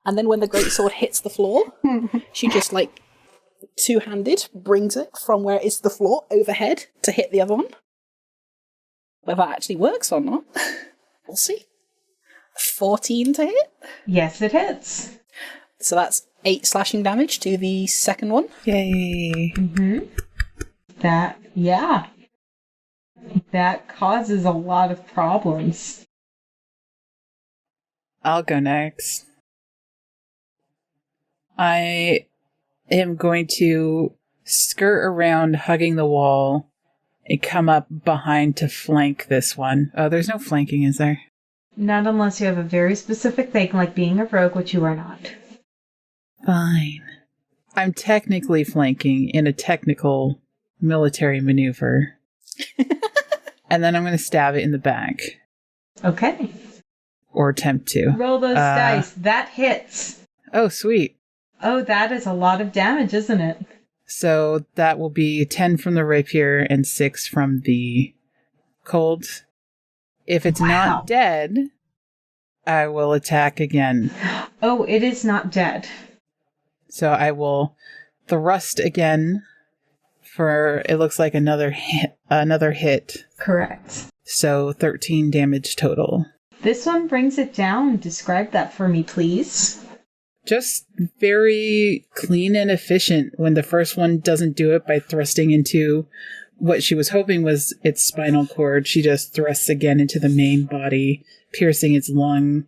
S3: And then when the greatsword hits the floor, she just like two-handed brings it from where it is the floor overhead to hit the other one. Whether that actually works or not, we'll see. 14 to hit.
S1: Yes, it hits.
S3: So that's 8 slashing damage to the second one.
S2: Yay.
S1: Mm-hmm. That causes a lot of problems.
S2: I'll go next. I am going to skirt around, hugging the wall, and come up behind to flank this one. Oh, there's no flanking, is there?
S1: Not unless you have a very specific thing, like being a rogue, which you are not.
S2: Fine. I'm technically flanking in a technical military maneuver. And then I'm going to stab it in the back.
S1: Okay.
S2: Or attempt to.
S1: Roll those dice. That hits.
S2: Oh, sweet.
S1: Oh, that is a lot of damage, isn't it?
S2: So that will be 10 from the rapier and 6 from the cold. If it's not dead, I will attack again.
S1: Oh, it is not dead.
S2: So I will thrust again for, it looks like another hit.
S1: Correct.
S2: So 13 damage total.
S1: This one brings it down. Describe that for me, please.
S2: Just very clean and efficient when the first one doesn't do it by thrusting into what she was hoping was its spinal cord. She just thrusts again into the main body, piercing its lung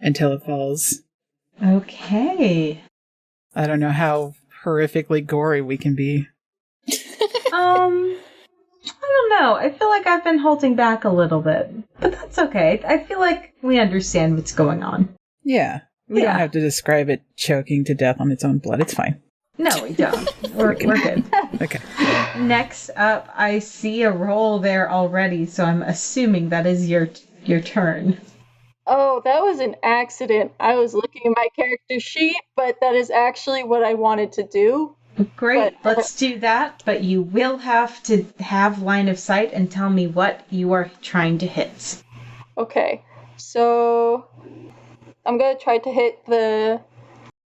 S2: until it falls.
S1: Okay.
S2: I don't know how horrifically gory we can be.
S1: I don't know. I feel like I've been holding back a little bit, but that's okay. I feel like we understand what's going on.
S2: Yeah. We don't have to describe it choking to death on its own blood. It's fine.
S1: No, we don't. We're good.
S2: Okay.
S1: Next up, I see a roll there already, so I'm assuming that is your turn.
S4: Oh, that was an accident. I was looking at my character sheet, but that is actually what I wanted to do.
S1: Great, let's do that, but you will have to have line of sight and tell me what you are trying to hit.
S4: Okay, so I'm going to try to hit the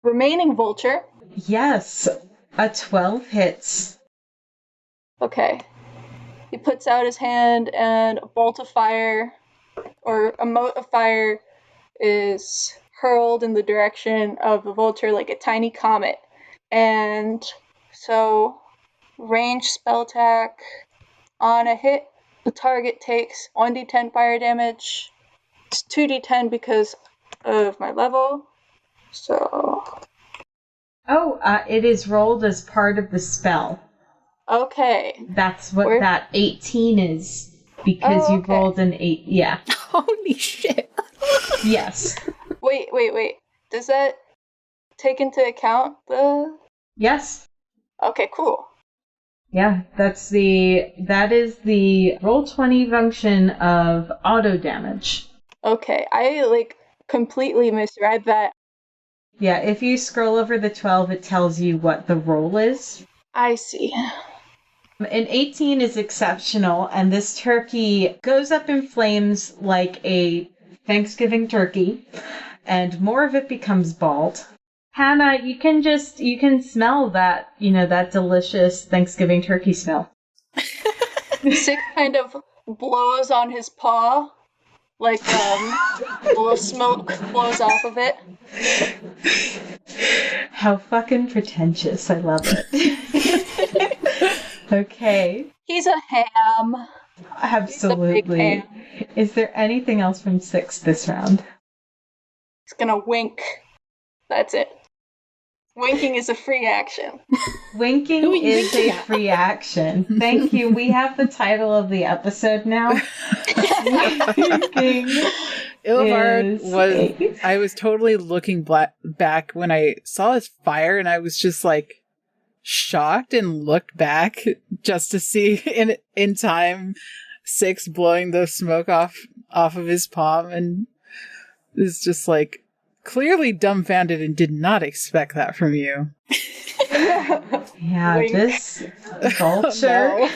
S4: remaining vulture.
S1: Yes, a 12 hits.
S4: Okay. He puts out his hand and a bolt of fire, or a mote of fire, is hurled in the direction of the vulture like a tiny comet. And so, range spell attack. On a hit, the target takes 1d10 fire damage. It's 2d10 because of my level. So...
S1: Oh, it is rolled as part of the spell.
S4: Okay.
S1: That's what that 18 is, because you rolled an 8. Yeah.
S3: Holy shit.
S4: Yes. Wait. Does that take into account the...
S1: Yes.
S4: Okay, cool.
S1: Yeah, that is the Roll20 function of auto damage.
S4: Okay, I completely misread that.
S1: Yeah, if you scroll over the 12, it tells you what the roll is.
S4: I see.
S1: An 18 is exceptional, and this turkey goes up in flames like a Thanksgiving turkey, and more of it becomes bald. Hannah, you can smell that, that delicious Thanksgiving turkey smell.
S4: Six kind of blows on his paw, like a little smoke blows off of it.
S1: How fucking pretentious. I love it. Okay.
S4: He's a ham.
S1: Absolutely.
S4: He's a big ham.
S1: Is there anything else from 6 this round?
S4: He's gonna wink. That's it. Winking is a free action.
S1: Winking is a free action. Thank you. We have the title of the episode now. Winking.
S2: Ilvard I was totally looking back when I saw his fire, and I was just shocked and looked back just to see in time 6 blowing the smoke off of his palm, and it's just clearly dumbfounded and did not expect that from you.
S1: Yeah, this vulture.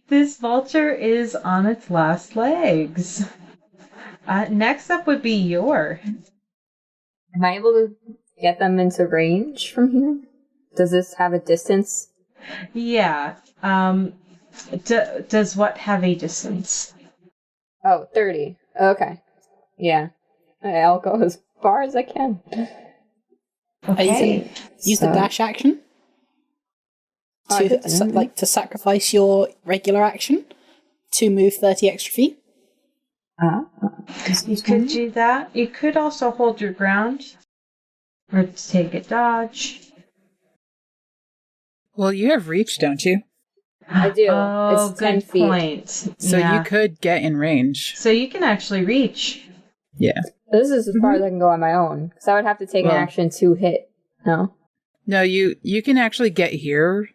S1: This vulture is on its last legs. Next up would be Yor.
S5: Am I able to get them into range from here? Does this have a distance?
S1: Yeah. Does what have a distance?
S5: Oh, 30. Okay. Yeah. I'll go as far as I can.
S3: Okay. You can use the dash action to sacrifice your regular action to move 30 extra feet.
S1: You could do that. You could also hold your ground. Or take a dodge.
S2: Well, you have reach, don't you?
S5: I do.
S1: Oh,
S5: It's 10
S1: good
S5: feet.
S1: point.
S2: So
S1: Yeah.
S2: you could get in range.
S1: So you can actually reach.
S2: Yeah.
S5: This is as far as I can go on my own, because I would have to take an action to hit. No?
S2: No, you can actually get here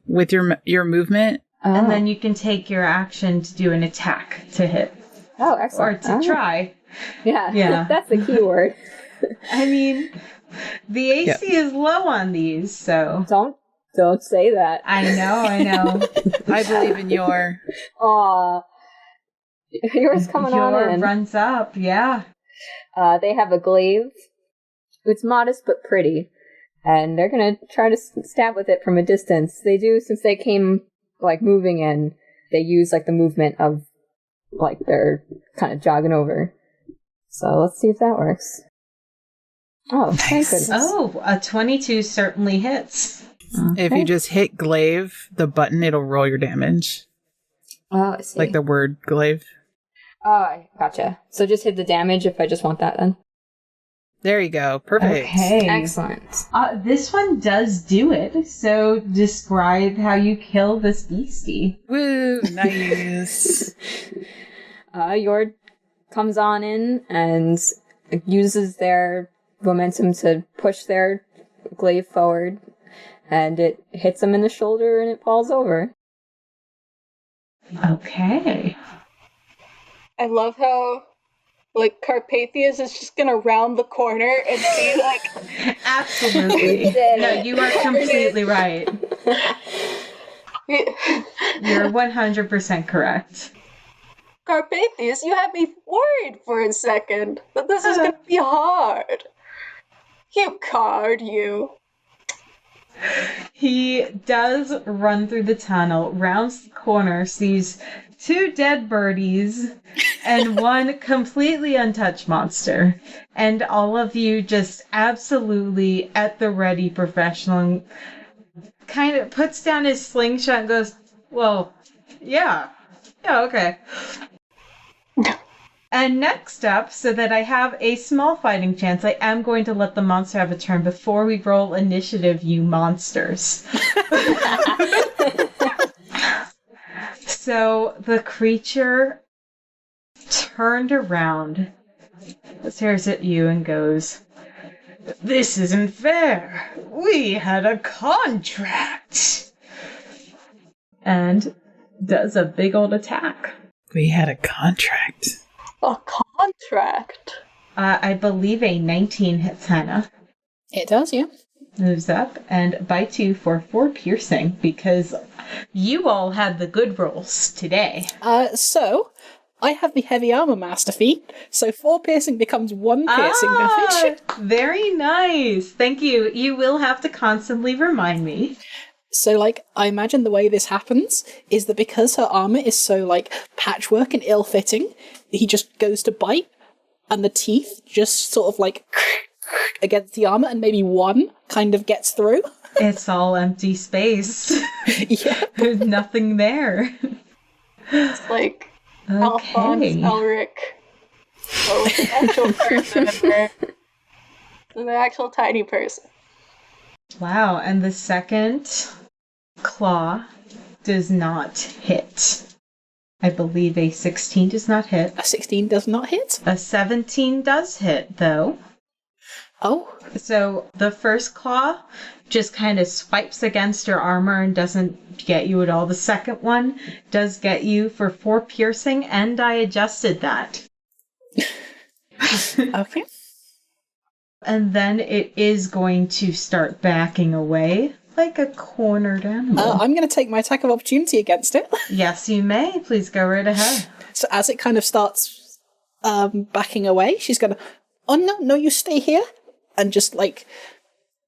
S2: with your movement.
S5: Oh.
S1: And then you can take your action to do an attack to hit.
S5: Oh,
S1: Or
S5: excellent.
S1: to try.
S5: Yeah,
S1: Yeah.
S5: that's the key word.
S1: I mean, the AC is low on these, so.
S5: Don't say that.
S1: I know.
S2: I believe in your...
S5: Aw. Yours coming on
S1: Your
S5: in.
S1: runs up, yeah.
S5: They have a glaive. It's modest but pretty. And they're gonna try to stab with it from a distance. They do, since they came, moving in, they use, the movement of, they're kind of jogging over. So let's see if that works. Oh, thank goodness.
S1: Oh, a 22 certainly hits.
S2: If you just hit glaive, the button, it'll roll your damage.
S5: Oh, I see.
S2: Like the word glaive.
S5: Oh, I gotcha. So just hit the damage if I just want that then.
S2: There you go. Perfect.
S1: Okay.
S5: Excellent.
S1: This one does do it, so describe how you kill this beastie.
S2: Woo, nice.
S5: Yord comes on in and uses their momentum to push their glaive forward, and it hits him in the shoulder and it falls over.
S1: Okay.
S4: I love how, Carpathius is just gonna round the corner and see,
S1: Absolutely.
S5: did
S1: No,
S5: it.
S1: you are completely right. You're 100% correct.
S4: Carpathius, you had me worried for a second that this is gonna be hard. You card, you.
S1: He does run through the tunnel, rounds the corner, sees 2 dead birdies and 1 completely untouched monster. And all of you just absolutely at the ready professional, kind of puts down his slingshot and goes, well, yeah, okay. And next up, so that I have a small fighting chance, I am going to let the monster have a turn before we roll initiative, you monsters. So the creature turned around, stares at you and goes, "This isn't fair. We had a contract." And does a big old attack.
S2: We had a contract.
S4: A contract?
S1: I believe a 19 hits Hannah.
S3: It does, yeah.
S1: Moves up and bites you for 4 piercing because you all had the good rolls today.
S3: So, I have the heavy armor master feat, so 4 piercing becomes 1 piercing damage.
S1: Very nice. Thank you. You will have to constantly remind me.
S3: So, I imagine the way this happens is that because her armor is so, patchwork and ill-fitting, he just goes to bite, and the teeth just sort of, against the armor, and maybe 1 kind of gets through.
S1: It's all empty space.
S3: Yeah.
S1: There's nothing there.
S4: It's like Alphonse Elric. Oh, the actual person in there. An actual tiny person.
S1: Wow, and the second claw does not hit. I believe a 16 does not hit.
S3: A 16 does not hit.
S1: A 17 does hit, though.
S3: Oh.
S1: So the first claw just kind of swipes against your armor and doesn't get you at all. The second one does get you for 4 piercing, and I adjusted that.
S3: Okay.
S1: And then it is going to start backing away like a cornered animal.
S3: I'm going to take my attack of opportunity against it.
S1: Yes, you may. Please go right ahead.
S3: So as it kind of starts backing away, she's going to, oh no, you stay here. And just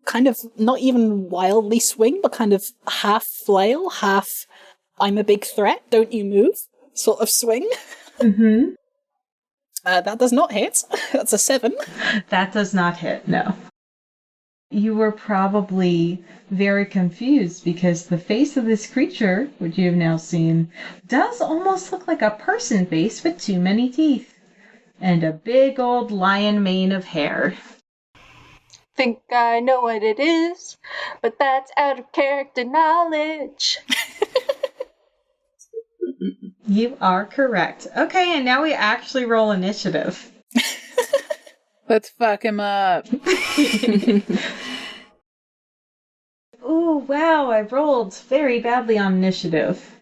S3: kind of not even wildly swing, but kind of half flail, half I'm a big threat, don't you move sort of swing.
S1: Mm-hmm.
S3: That does not hit. That's a 7.
S1: That does not hit, no. You were probably very confused because the face of this creature, which you have now seen, does almost look like a person face with too many teeth. and a big old lion mane of hair.
S4: Think I know what it is, but that's out of character knowledge.
S1: You are correct. Okay, and now we actually roll initiative.
S2: Let's fuck him up.
S1: Ooh, wow, I rolled very badly on initiative.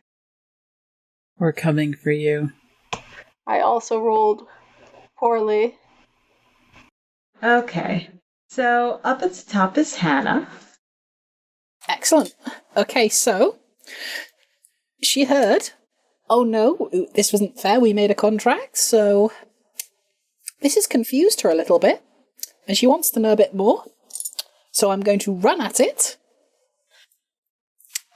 S2: We're coming for you.
S4: I also rolled poorly.
S1: Okay, so up at the top is Hannah.
S3: Excellent. Okay, so she heard, oh no, this wasn't fair, we made a contract, so this has confused her a little bit, and she wants to know a bit more. So I'm going to run at it,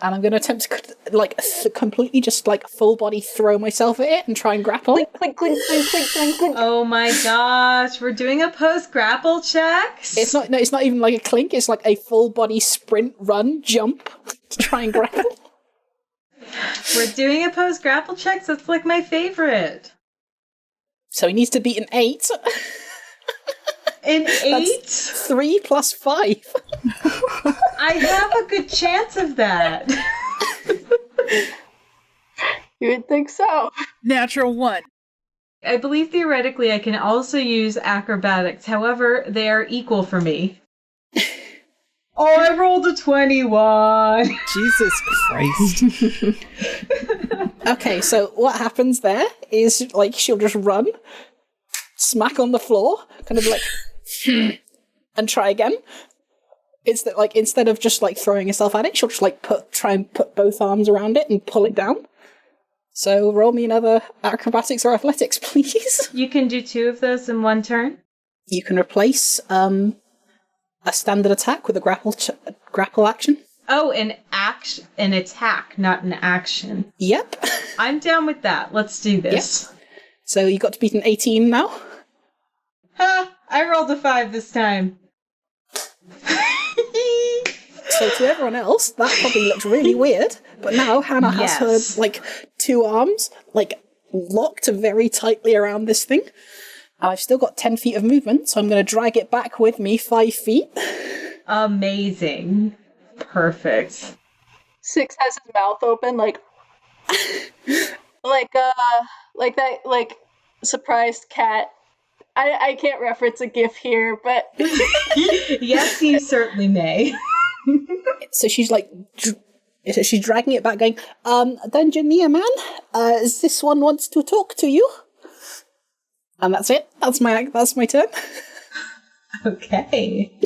S3: and I'm going to attempt to, completely just, full body throw myself at it and try and grapple.
S4: Clink, clink, clink, clink, clink, clink, clink.
S1: Oh my gosh, we're doing a post-grapple check?
S3: It's not even like a clink, it's like a full body sprint, run, jump to try and grapple.
S1: We're doing a post-grapple check, so it's like my favorite.
S3: So he needs to beat an 8.
S1: An 8?
S3: That's 3 plus 5.
S1: I have a good chance of that.
S4: You would think so.
S2: Natural 1.
S1: I believe theoretically I can also use acrobatics. However, they are equal for me. Oh, I rolled a 21.
S2: Jesus Christ.
S3: Okay, so what happens there is, she'll just run, smack on the floor, kind of and try again. It's that, instead of just, throwing herself at it, she'll just, try and put both arms around it and pull it down. So roll me another acrobatics or athletics, please.
S1: You can do 2 of those in one turn?
S3: You can replace, a standard attack with a grapple action.
S1: Oh, an attack, not an action.
S3: Yep.
S1: I'm down with that. Let's do this.
S3: Yep. So you got to beat an 18 now.
S1: Ha! I rolled a 5 this time.
S3: So to everyone else, that probably looked really weird, but now Hannah has her, 2 arms, locked very tightly around this thing. And I've still got 10 feet of movement, so I'm going to drag it back with me 5 feet.
S1: Amazing. Perfect.
S4: Six has his mouth open, like that, surprised cat. I can't reference a GIF here, but
S1: Yes, you certainly may.
S3: So she's she's dragging it back, going, Dungeoneer man, this one wants to talk to you. And that's it. That's my turn.
S1: Okay.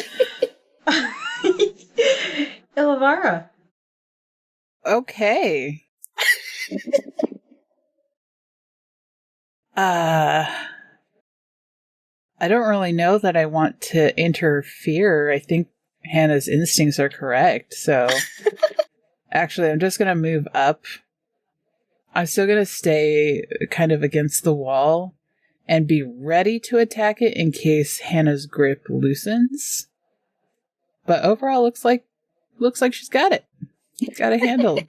S1: Ilavara.
S2: Okay. I don't really know that I want to interfere. I think Hannah's instincts are correct, so actually I'm just going to move up. I'm still going to stay kind of against the wall and be ready to attack it in case Hannah's grip loosens. But overall, looks like she's got it. Got a handle.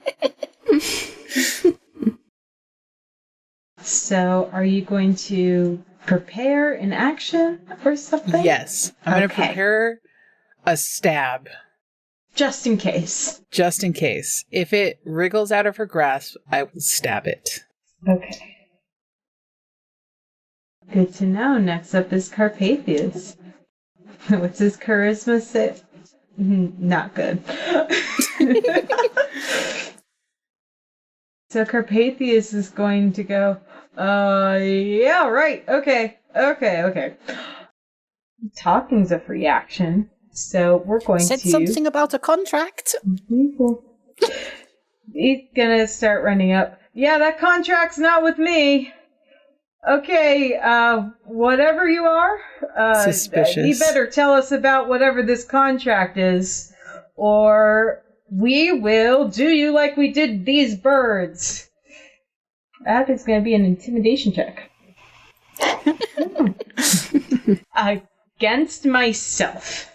S1: So, are you going to prepare an action or something?
S2: Yes. I'm going to prepare a stab.
S1: Just in case.
S2: Just in case. If it wriggles out of her grasp, I will stab it.
S1: Okay. Good to know. Next up is Carpathius. What's his charisma say? Not good. So Carpathius is going to go, yeah, right, okay. Talking's a free action, so we're going
S3: Said
S1: to...
S3: something about a contract.
S1: He's gonna start running up. Yeah, that contract's not with me. Okay, whatever you are,
S2: suspicious.
S1: You better tell us about whatever this contract is, or we will do you like we did these birds. That is going to be an intimidation check. Against myself.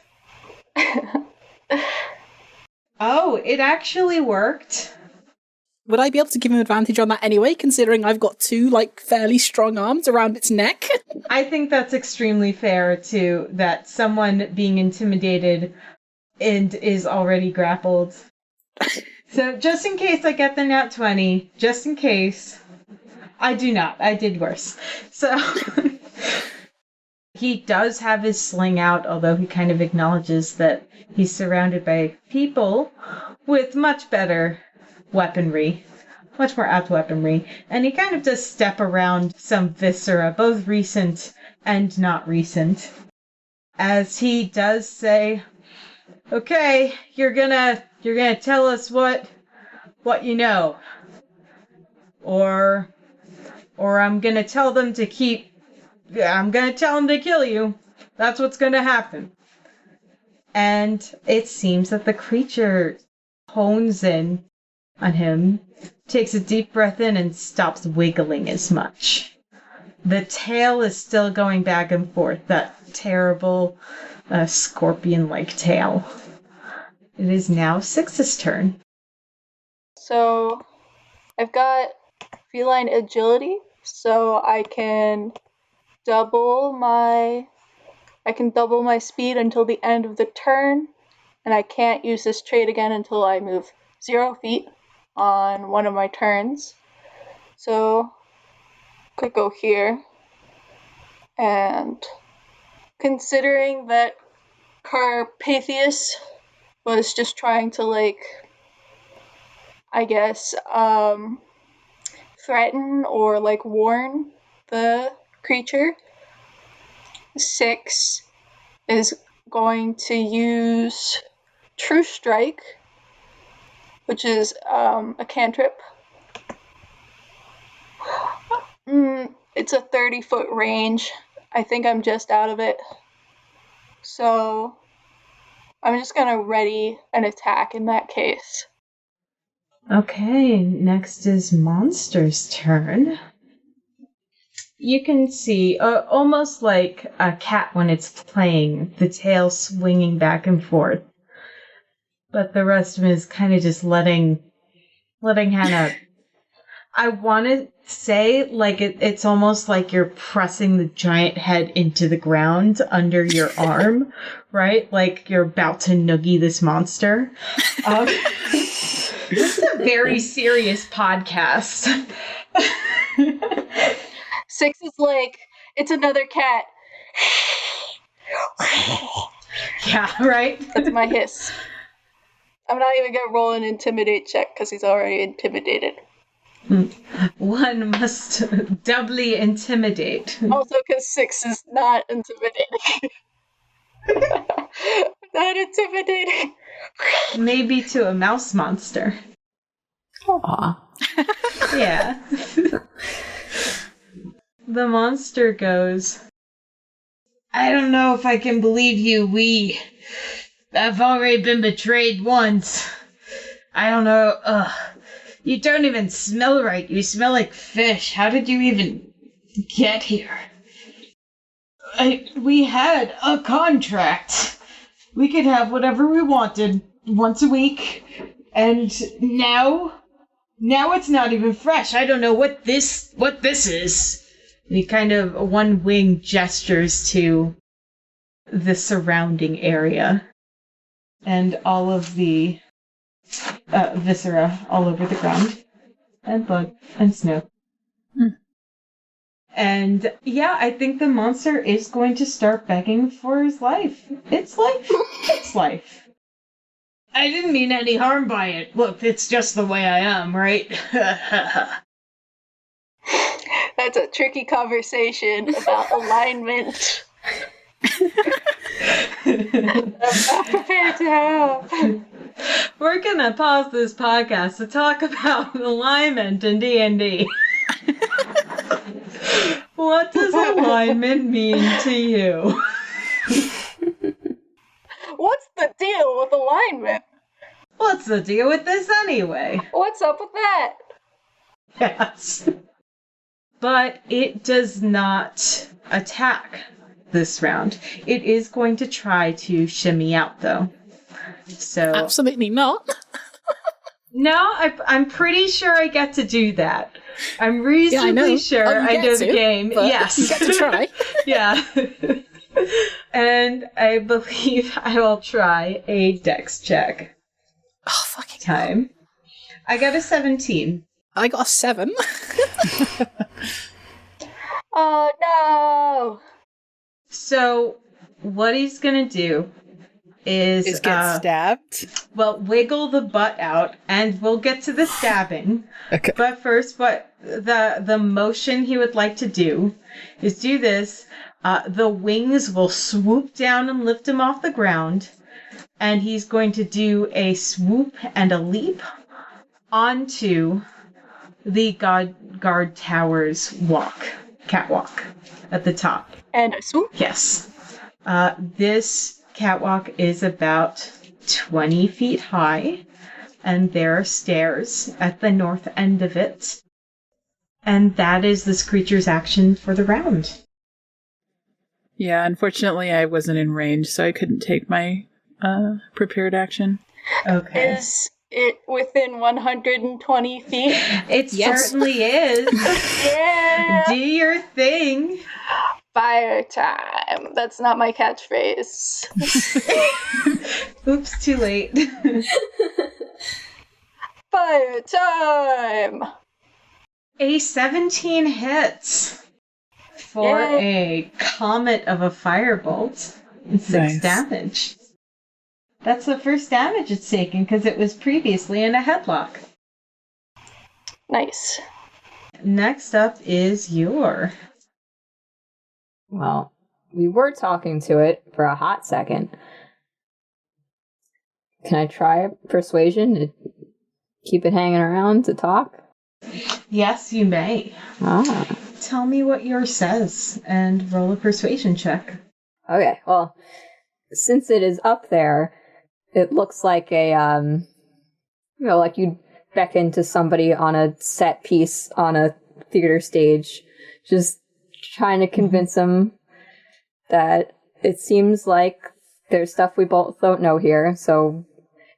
S1: Oh, it actually worked.
S3: would I be able to give him advantage on that anyway, considering I've got two, fairly strong arms around its neck?
S1: I think that's extremely fair, too, that someone being intimidated and is already grappled. So, just in case I get the nat 20, just in case, I do not. I did worse. So, he does have his sling out, although he kind of acknowledges that he's surrounded by people with much better weaponry, much more apt weaponry, and he kind of does step around some viscera, both recent and not recent, as he does say, "Okay, you're gonna tell us what you know, or I'm gonna tell them to kill you. That's what's gonna happen." And it seems that the creature hones in on him, takes a deep breath in, and stops wiggling as much. The tail is still going back and forth, that terrible scorpion-like tail. It is now Six's turn.
S4: So, I've got feline agility, so I can double my speed until the end of the turn, and I can't use this trait again until I move 0 feet on one of my turns. So, could go here. And considering that Carpathius was just trying to, threaten or, warn the creature, Six is going to use True Strike, which is a cantrip. It's a 30-foot range. I think I'm just out of it. So I'm just going to ready an attack in that case.
S1: Okay, next is Monster's turn. You can see, almost like a cat when it's playing, the tail swinging back and forth. But the rest of it is kind of just letting Hannah... I want to say, it's almost like you're pressing the giant head into the ground under your arm, right? Like you're about to noogie this monster. This is a very serious podcast.
S4: Six is it's another cat.
S1: Yeah, right?
S4: That's my hiss. I'm not even going to roll an intimidate check because he's already intimidated.
S1: One must doubly intimidate.
S4: Also because Six is not intimidating. Not intimidating.
S1: Maybe to a mouse monster.
S2: Aw.
S1: Yeah. The monster goes, "I don't know if I can believe you. I've already been betrayed once. I don't know. You don't even smell right. You smell like fish. How did you even get here? We had a contract. We could have whatever we wanted once a week. And now it's not even fresh. I don't know what this is." And he kind of one wing gestures to the surrounding area. And all of the viscera all over the ground. And blood. And snow. And yeah, I think the monster is going to start begging for his life. It's life. It's life. I didn't mean any harm by it. Look, it's just the way I am, right?
S4: That's a tricky conversation about alignment. I'm not prepared to have.
S1: We're gonna pause this podcast to talk about alignment in D&D. What does alignment mean to you?
S4: What's the deal with alignment?
S1: What's the deal with this anyway?
S4: What's up with that?
S1: Yes. But it does not attack this round. It is going to try to shimmy out, though. So
S3: Absolutely not.
S1: No, I'm pretty sure I get to do that. I'm reasonably sure I know the game. Yes.
S3: You get to try.
S1: Yeah. And I believe I will try a dex check.
S3: Oh, fucking
S1: time. I got a 17.
S3: I got a 7.
S4: Oh no!
S1: So, what he's gonna do is
S2: get stabbed.
S1: Well, wiggle the butt out, and we'll get to the stabbing.
S2: Okay.
S1: But first, what the motion he would like to do is do this. The wings will swoop down and lift him off the ground, and he's going to do a swoop and a leap onto the guard tower's catwalk at the top.
S4: And a swoop.
S1: Yes. This catwalk is about 20 feet high, and there are stairs at the north end of it. And that is this creature's action for the round.
S2: Yeah, unfortunately I wasn't in range, so I couldn't take my prepared action.
S1: Okay.
S4: Is it within 120 feet?
S1: It certainly is.
S4: Yeah!
S1: Do your thing.
S4: Fire time. That's not my catchphrase.
S1: Oops, too late.
S4: Fire time!
S1: A 17 hits for
S4: Yay.
S1: a comet of a firebolt and 6
S2: Nice.
S1: damage. That's the first damage it's taken because it was previously in a headlock.
S4: Nice.
S1: Next up is Yor.
S5: Well, we were talking to it for a hot second. Can I try persuasion to keep it hanging around to talk?
S1: Yes, you may.
S5: Ah.
S1: Tell me what Yor says and roll a persuasion check.
S5: Okay, well, since it is up there, it looks like a, like you'd beckon to somebody on a set piece on a theater stage, just trying to convince them that it seems like there's stuff we both don't know here, so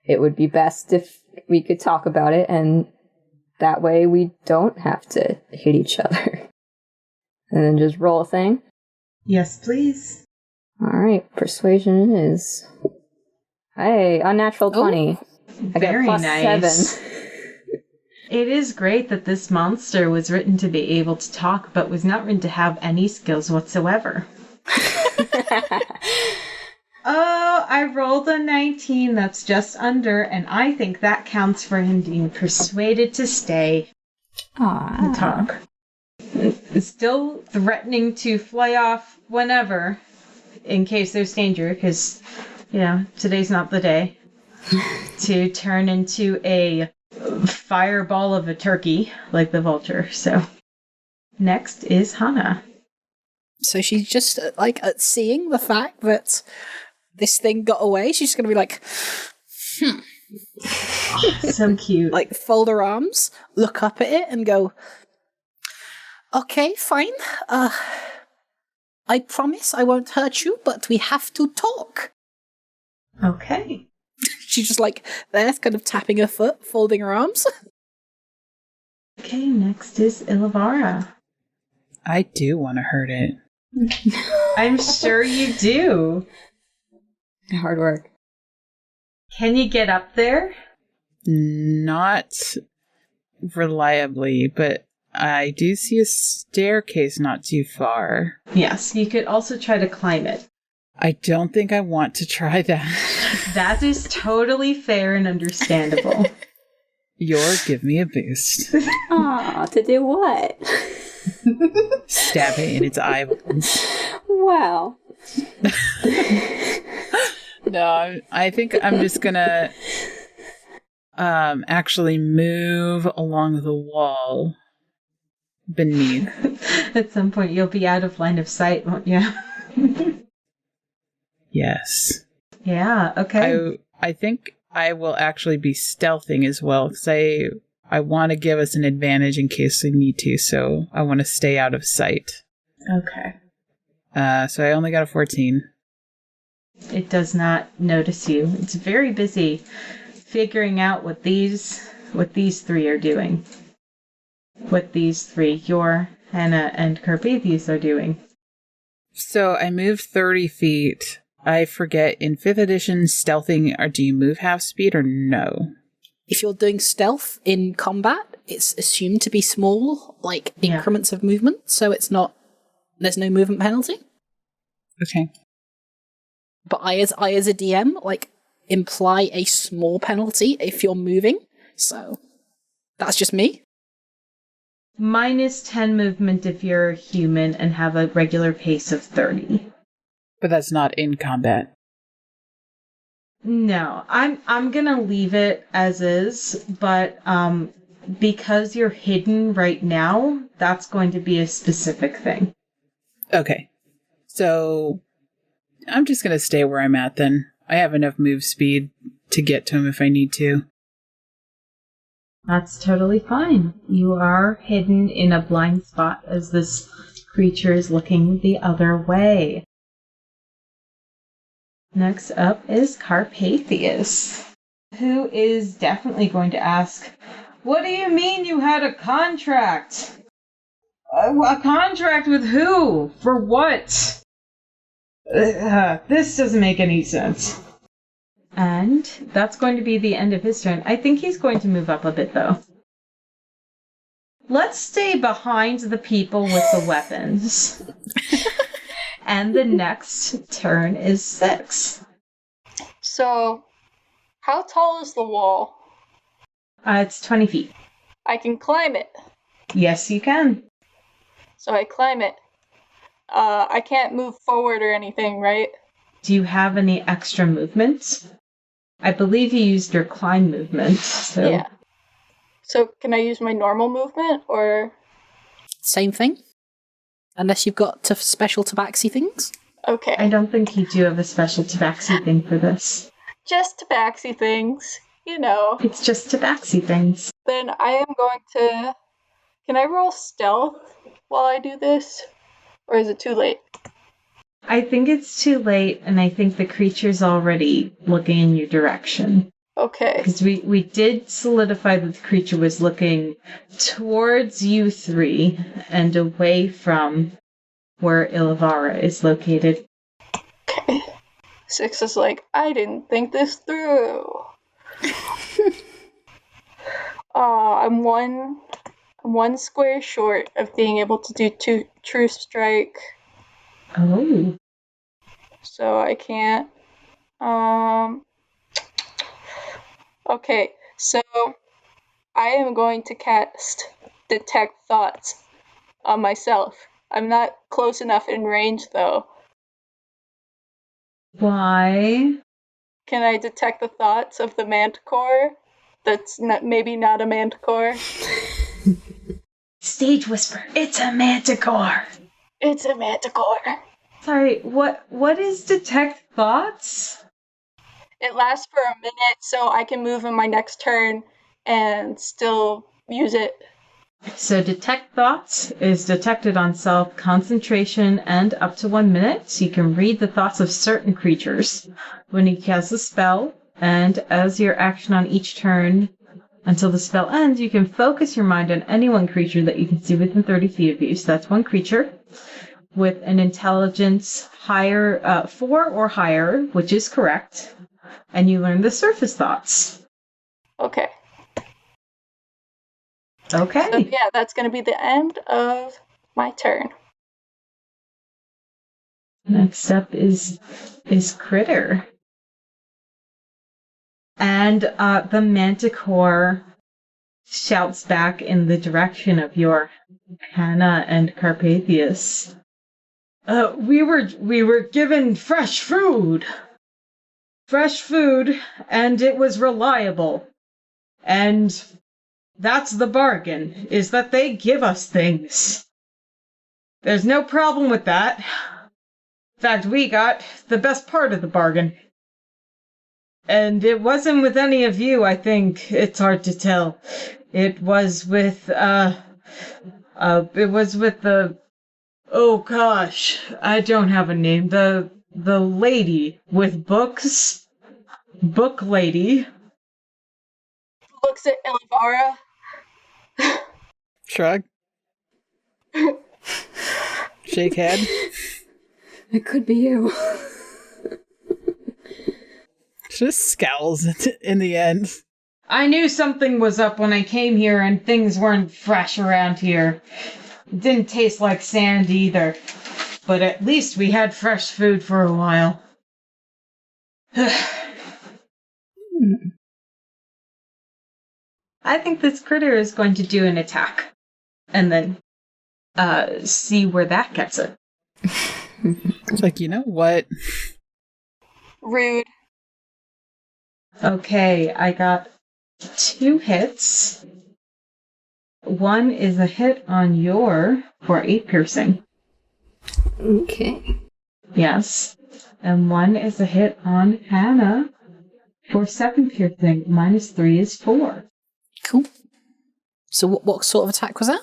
S5: it would be best if we could talk about it, and that way we don't have to hit each other. And then just roll a thing.
S1: Yes, please.
S5: Alright, persuasion is... Hey, unnatural 20. I got
S1: Very
S5: plus
S1: nice.
S5: 7.
S1: It is great that this monster was written to be able to talk, but was not written to have any skills whatsoever. Oh, I rolled a 19. That's just under, and I think that counts for him being persuaded to stay and talk. Still threatening to fly off whenever, in case there's danger, because, today's not the day. To turn into a fireball of a turkey, like the vulture. So, next is Hannah.
S3: So she's just seeing the fact that this thing got away. She's going to be like,
S1: So cute.
S3: like fold her arms, look up at it, and go, "Okay, fine. I promise I won't hurt you, but we have to talk."
S1: Okay.
S3: She's just there, kind of tapping her foot, folding her arms.
S1: Okay, next is Ilavara.
S2: I do want to hurt it.
S1: I'm sure you do.
S5: Hard work.
S1: Can you get up there?
S2: Not reliably, but I do see a staircase not too far.
S1: Yes, you could also try to climb it.
S2: I don't think I want to try that.
S1: That is totally fair and understandable.
S2: Give me a boost.
S5: Aw, to do what?
S2: Stab it in its eyeballs.
S5: Wow.
S2: No, I think I'm just gonna actually move along the wall beneath.
S1: At some point, you'll be out of line of sight, won't you?
S2: Yes.
S1: Yeah, okay.
S2: I think I will actually be stealthing as well, because I want to give us an advantage in case we need to, so I want to stay out of sight.
S1: Okay.
S2: So I only got a 14.
S1: It does not notice you. It's very busy figuring out what these what these three are doing. What these three, Yor, Hannah, and Carpathius are doing.
S2: So I moved 30 feet. I forget, in 5th edition, stealthing, do you move half speed or no?
S3: If you're doing stealth in combat, it's assumed to be small, like increments of movement, so there's no movement penalty.
S2: Okay.
S3: But I as a DM, like, imply a small penalty if you're moving, so that's just me.
S1: Minus 10 movement if you're a human and have a regular pace of 30.
S2: But that's not in combat.
S1: No, I'm gonna leave it as is, but because you're hidden right now, that's going to be a specific thing.
S2: Okay. So I'm just going to stay where I'm at then. I have enough move speed to get to him if I need to.
S1: That's totally fine. You are hidden in a blind spot as this creature is looking the other way. Next up is Carpathius, who is definitely going to ask, "What do you mean you had a contract? A contract with who? For what? This doesn't make any sense." And that's going to be the end of his turn. I think he's going to move up a bit, though. Let's stay behind the people with the weapons. And the next turn is 6.
S4: So, how tall is the wall?
S1: It's 20 feet.
S4: I can climb it.
S1: Yes, you can.
S4: So I climb it. I can't move forward or anything, right?
S1: Do you have any extra movement? I believe you used your climb movement. So.
S4: Yeah. So can I use my normal movement, or...?
S3: Same thing. Unless you've got special tabaxi things.
S4: Okay.
S1: I don't think you do have a special tabaxi thing for this.
S4: Just tabaxi things, you know.
S1: It's just tabaxi things.
S4: Then I am going to... Can I roll stealth while I do this? Or is it too late?
S1: I think it's too late, and I think the creature's already looking in your direction.
S4: Okay.
S1: Because we did solidify that the creature was looking towards you three and away from where Ilavara is located.
S4: Okay. 6 is like, I didn't think this through. I'm one square short of being able to do 2 true strike.
S1: Oh.
S4: So I can't. Okay, so I am going to cast Detect Thoughts on myself. I'm not close enough in range, though.
S1: Why?
S4: Can I detect the thoughts of the manticore? That's maybe not a manticore.
S1: Stage whisper. It's a manticore.
S4: It's a manticore.
S1: Sorry, what is Detect Thoughts?
S4: It lasts for a minute, so I can move in my next turn and still use it.
S1: So Detect Thoughts is detected on self, concentration, and up to 1 minute. So you can read the thoughts of certain creatures when you cast a spell, and as your action on each turn until the spell ends, you can focus your mind on any one creature that you can see within 30 feet of you. So that's one creature with an intelligence higher, 4 or higher, which is correct. And you learn the surface thoughts.
S4: Okay.
S1: Okay.
S4: So yeah, that's going to be the end of my turn.
S1: Next up is Critter. And the manticore shouts back in the direction of your Hannah and Carpathius. We were given fresh food, and it was reliable. And that's the bargain, is that they give us things. There's no problem with that. In fact, we got the best part of the bargain. And it wasn't with any of you, I think. It's hard to tell. It was with, the... Oh gosh, I don't have a name. The lady with books. Book lady.
S4: looks at Elvira.
S2: Shrug. Shake head.
S5: It could be you.
S2: Just scowls in the end.
S1: I knew something was up when I came here and things weren't fresh around here. It didn't taste like sand either. But at least we had fresh food for a while. I think this critter is going to do an attack. And then see where that gets it.
S2: It's like, you know what?
S4: Rude.
S1: Okay, I got 2 hits. One is a hit on your for 8 piercing.
S5: Okay.
S1: Yes. And one is a hit on Hannah for 7 piercing. -3 is 4.
S3: Cool. So what sort of attack was that?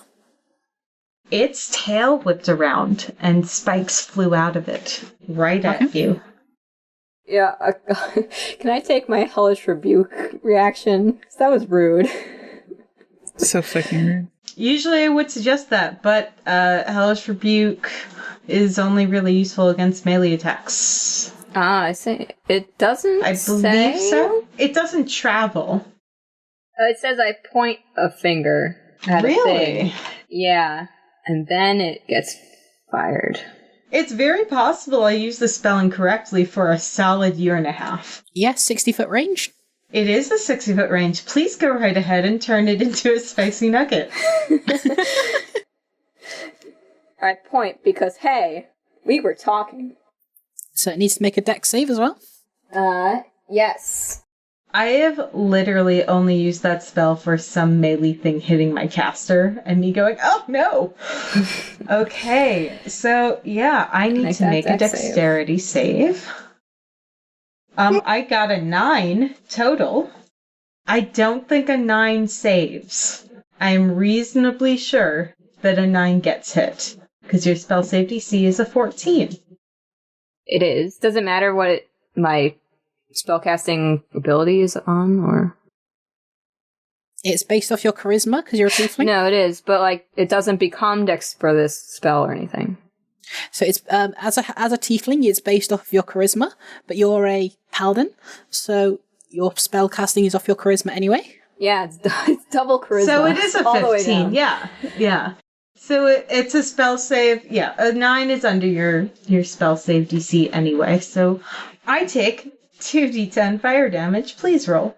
S1: Its tail whipped around and spikes flew out of it right at you.
S5: Yeah, can I take my hellish rebuke reaction? 'Cause that was rude.
S2: So fucking rude.
S1: Usually I would suggest that, but Hellish Rebuke is only really useful against melee attacks.
S5: Ah, I see. It doesn't
S1: I believe
S5: say?
S1: so. It doesn't travel.
S5: It says I point a finger at a thing.
S1: Really?
S5: Yeah, and then it gets fired.
S1: It's very possible I used the spell incorrectly for a solid year and a half.
S3: Yeah, 60-foot range.
S1: It is a 60-foot range. Please go right ahead and turn it into a spicy nugget.
S5: I point because, hey, we were talking.
S3: So it needs to make a dex save as well.
S5: Yes.
S1: I have literally only used that spell for some melee thing hitting my caster and me going, oh no! Okay, so yeah, I need to make a dexterity save. I got a 9 total. I don't think a 9 saves. I'm reasonably sure that a 9 gets hit, because your spell save DC is a 14.
S5: It is. Does it matter what my spellcasting ability is on, or?
S3: It's based off your charisma, because you're a tiefling.
S5: No, it is, but like it doesn't become dex for this spell or anything.
S3: So it's as a tiefling, it's based off your charisma, but you're a paladin, so your spell casting is off your charisma anyway.
S5: Yeah, it's double charisma.
S1: So it is a
S5: all the way
S1: 15.
S5: down.
S1: Yeah. So it's a spell save. Yeah, a 9 is under your spell save DC anyway. So I take 2d10 fire damage. Please roll.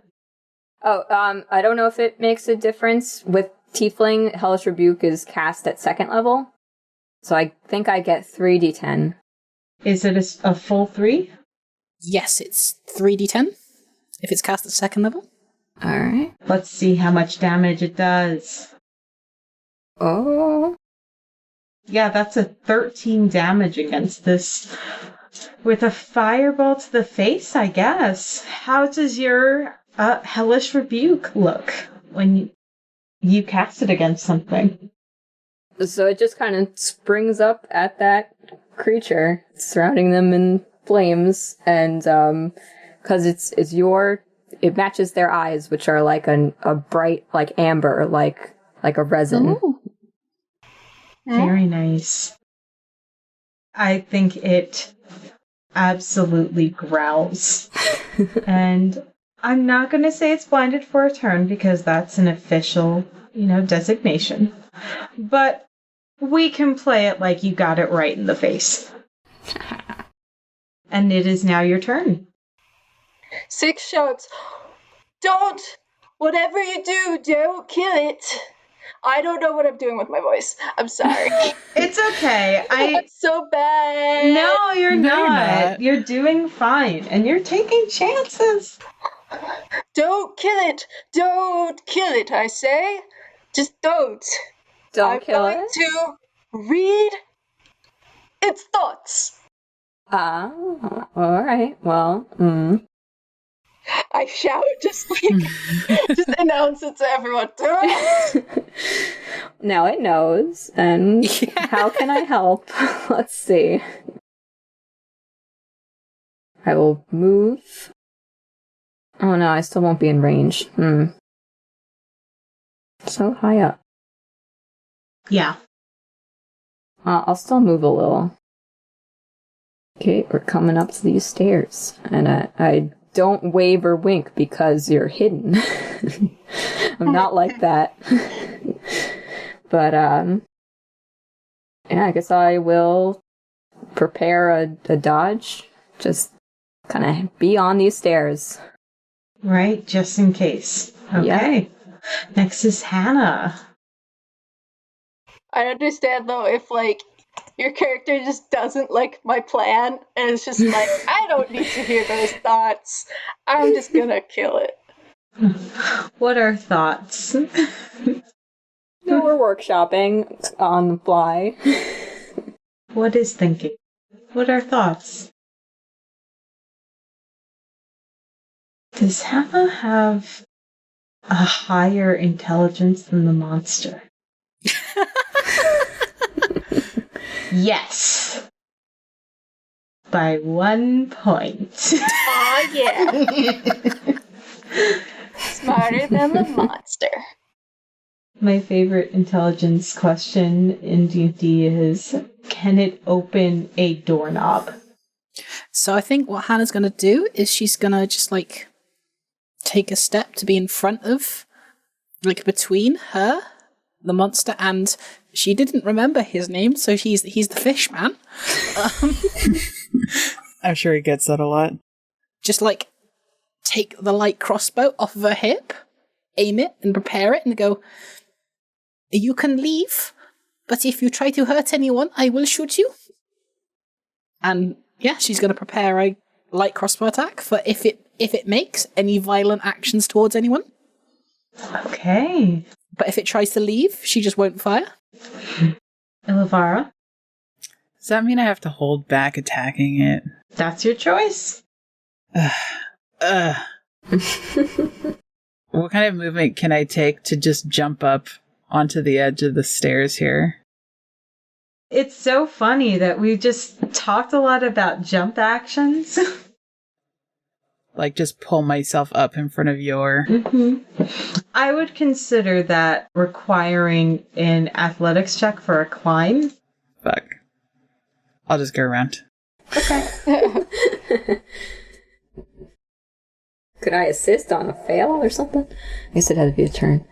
S5: Oh, I don't know if it makes a difference. With Tiefling, Hellish Rebuke is cast at 2nd level. So I think I get 3d10.
S1: Is it a full 3?
S3: Yes, it's 3d10 if it's cast at 2nd level.
S5: Alright.
S1: Let's see how much damage it does.
S5: Oh.
S1: Yeah, that's a 13 damage against this. With a fireball to the face, I guess. How does your Hellish Rebuke look when you cast it against something?
S5: So it just kind of springs up at that creature, surrounding them in flames, and because it matches their eyes, which are like a bright, like amber, like a resin.
S3: Ooh.
S1: Very nice. I think it absolutely growls. And I'm not going to say it's blinded for a turn because that's an official, designation. But we can play it like you got it right in the face. And it is now your turn.
S4: 6 shouts, don't! Whatever you do, don't kill it! I don't know what I'm doing with my voice. I'm sorry.
S1: It's okay.
S4: It's so bad.
S1: No, you're
S2: No, you're
S1: not.
S2: not.
S1: You're doing fine. And you're taking chances.
S4: Don't kill it. Don't kill it, I say. Just don't.
S5: Don't kill
S4: I'm
S5: it.
S4: going to read its thoughts.
S5: Ah, alright. Well,
S4: I shout, just announce it to everyone. Don't.
S5: Now it knows, and how can I help? Let's see. I will move. Oh no, I still won't be in range. So high up.
S1: Yeah.
S5: I'll still move a little. Okay, we're coming up to these stairs. And I don't wave or wink because you're hidden. I'm not like that. But, yeah, I guess I will prepare a dodge. Just kind of be on these stairs.
S1: Right, just in case. Okay.
S5: Yeah.
S1: Next is Hannah.
S4: I understand though if like your character just doesn't like my plan and it's just like I don't need to hear those thoughts. I'm just gonna kill it.
S1: What are thoughts?
S5: No, we're workshopping on the fly.
S1: What is thinking? What are thoughts? Does Hannah have a higher intelligence than the monster? Yes. By 1 point.
S4: Aw, yeah. Smarter than the monster.
S1: My favorite intelligence question in D&D is, can it open a doorknob?
S3: So I think what Hannah's going to do is she's going to just, like, take a step to be in front of, like, between her, the monster, and she didn't remember his name, so he's the fish man.
S2: I'm sure he gets that a lot.
S3: Just, like, take the light crossbow off of her hip, aim it, and prepare it, and go, you can leave, but if you try to hurt anyone, I will shoot you. And, yeah, she's going to prepare a light crossbow attack for if it makes any violent actions towards anyone.
S1: Okay.
S3: But if it tries to leave, she just won't fire.
S1: Elevara,
S2: Does that mean I have to hold back attacking it?
S1: that's your choice.
S2: What kind of movement can I take to just jump up onto the edge of the stairs here?
S1: It's so funny that we just talked a lot about jump actions.
S2: Like, just pull myself up in front of your...
S1: I would consider that requiring an athletics check for a climb.
S2: Fuck. I'll just go around.
S5: Could I assist on a fail or something? I guess it'd have to be a turn.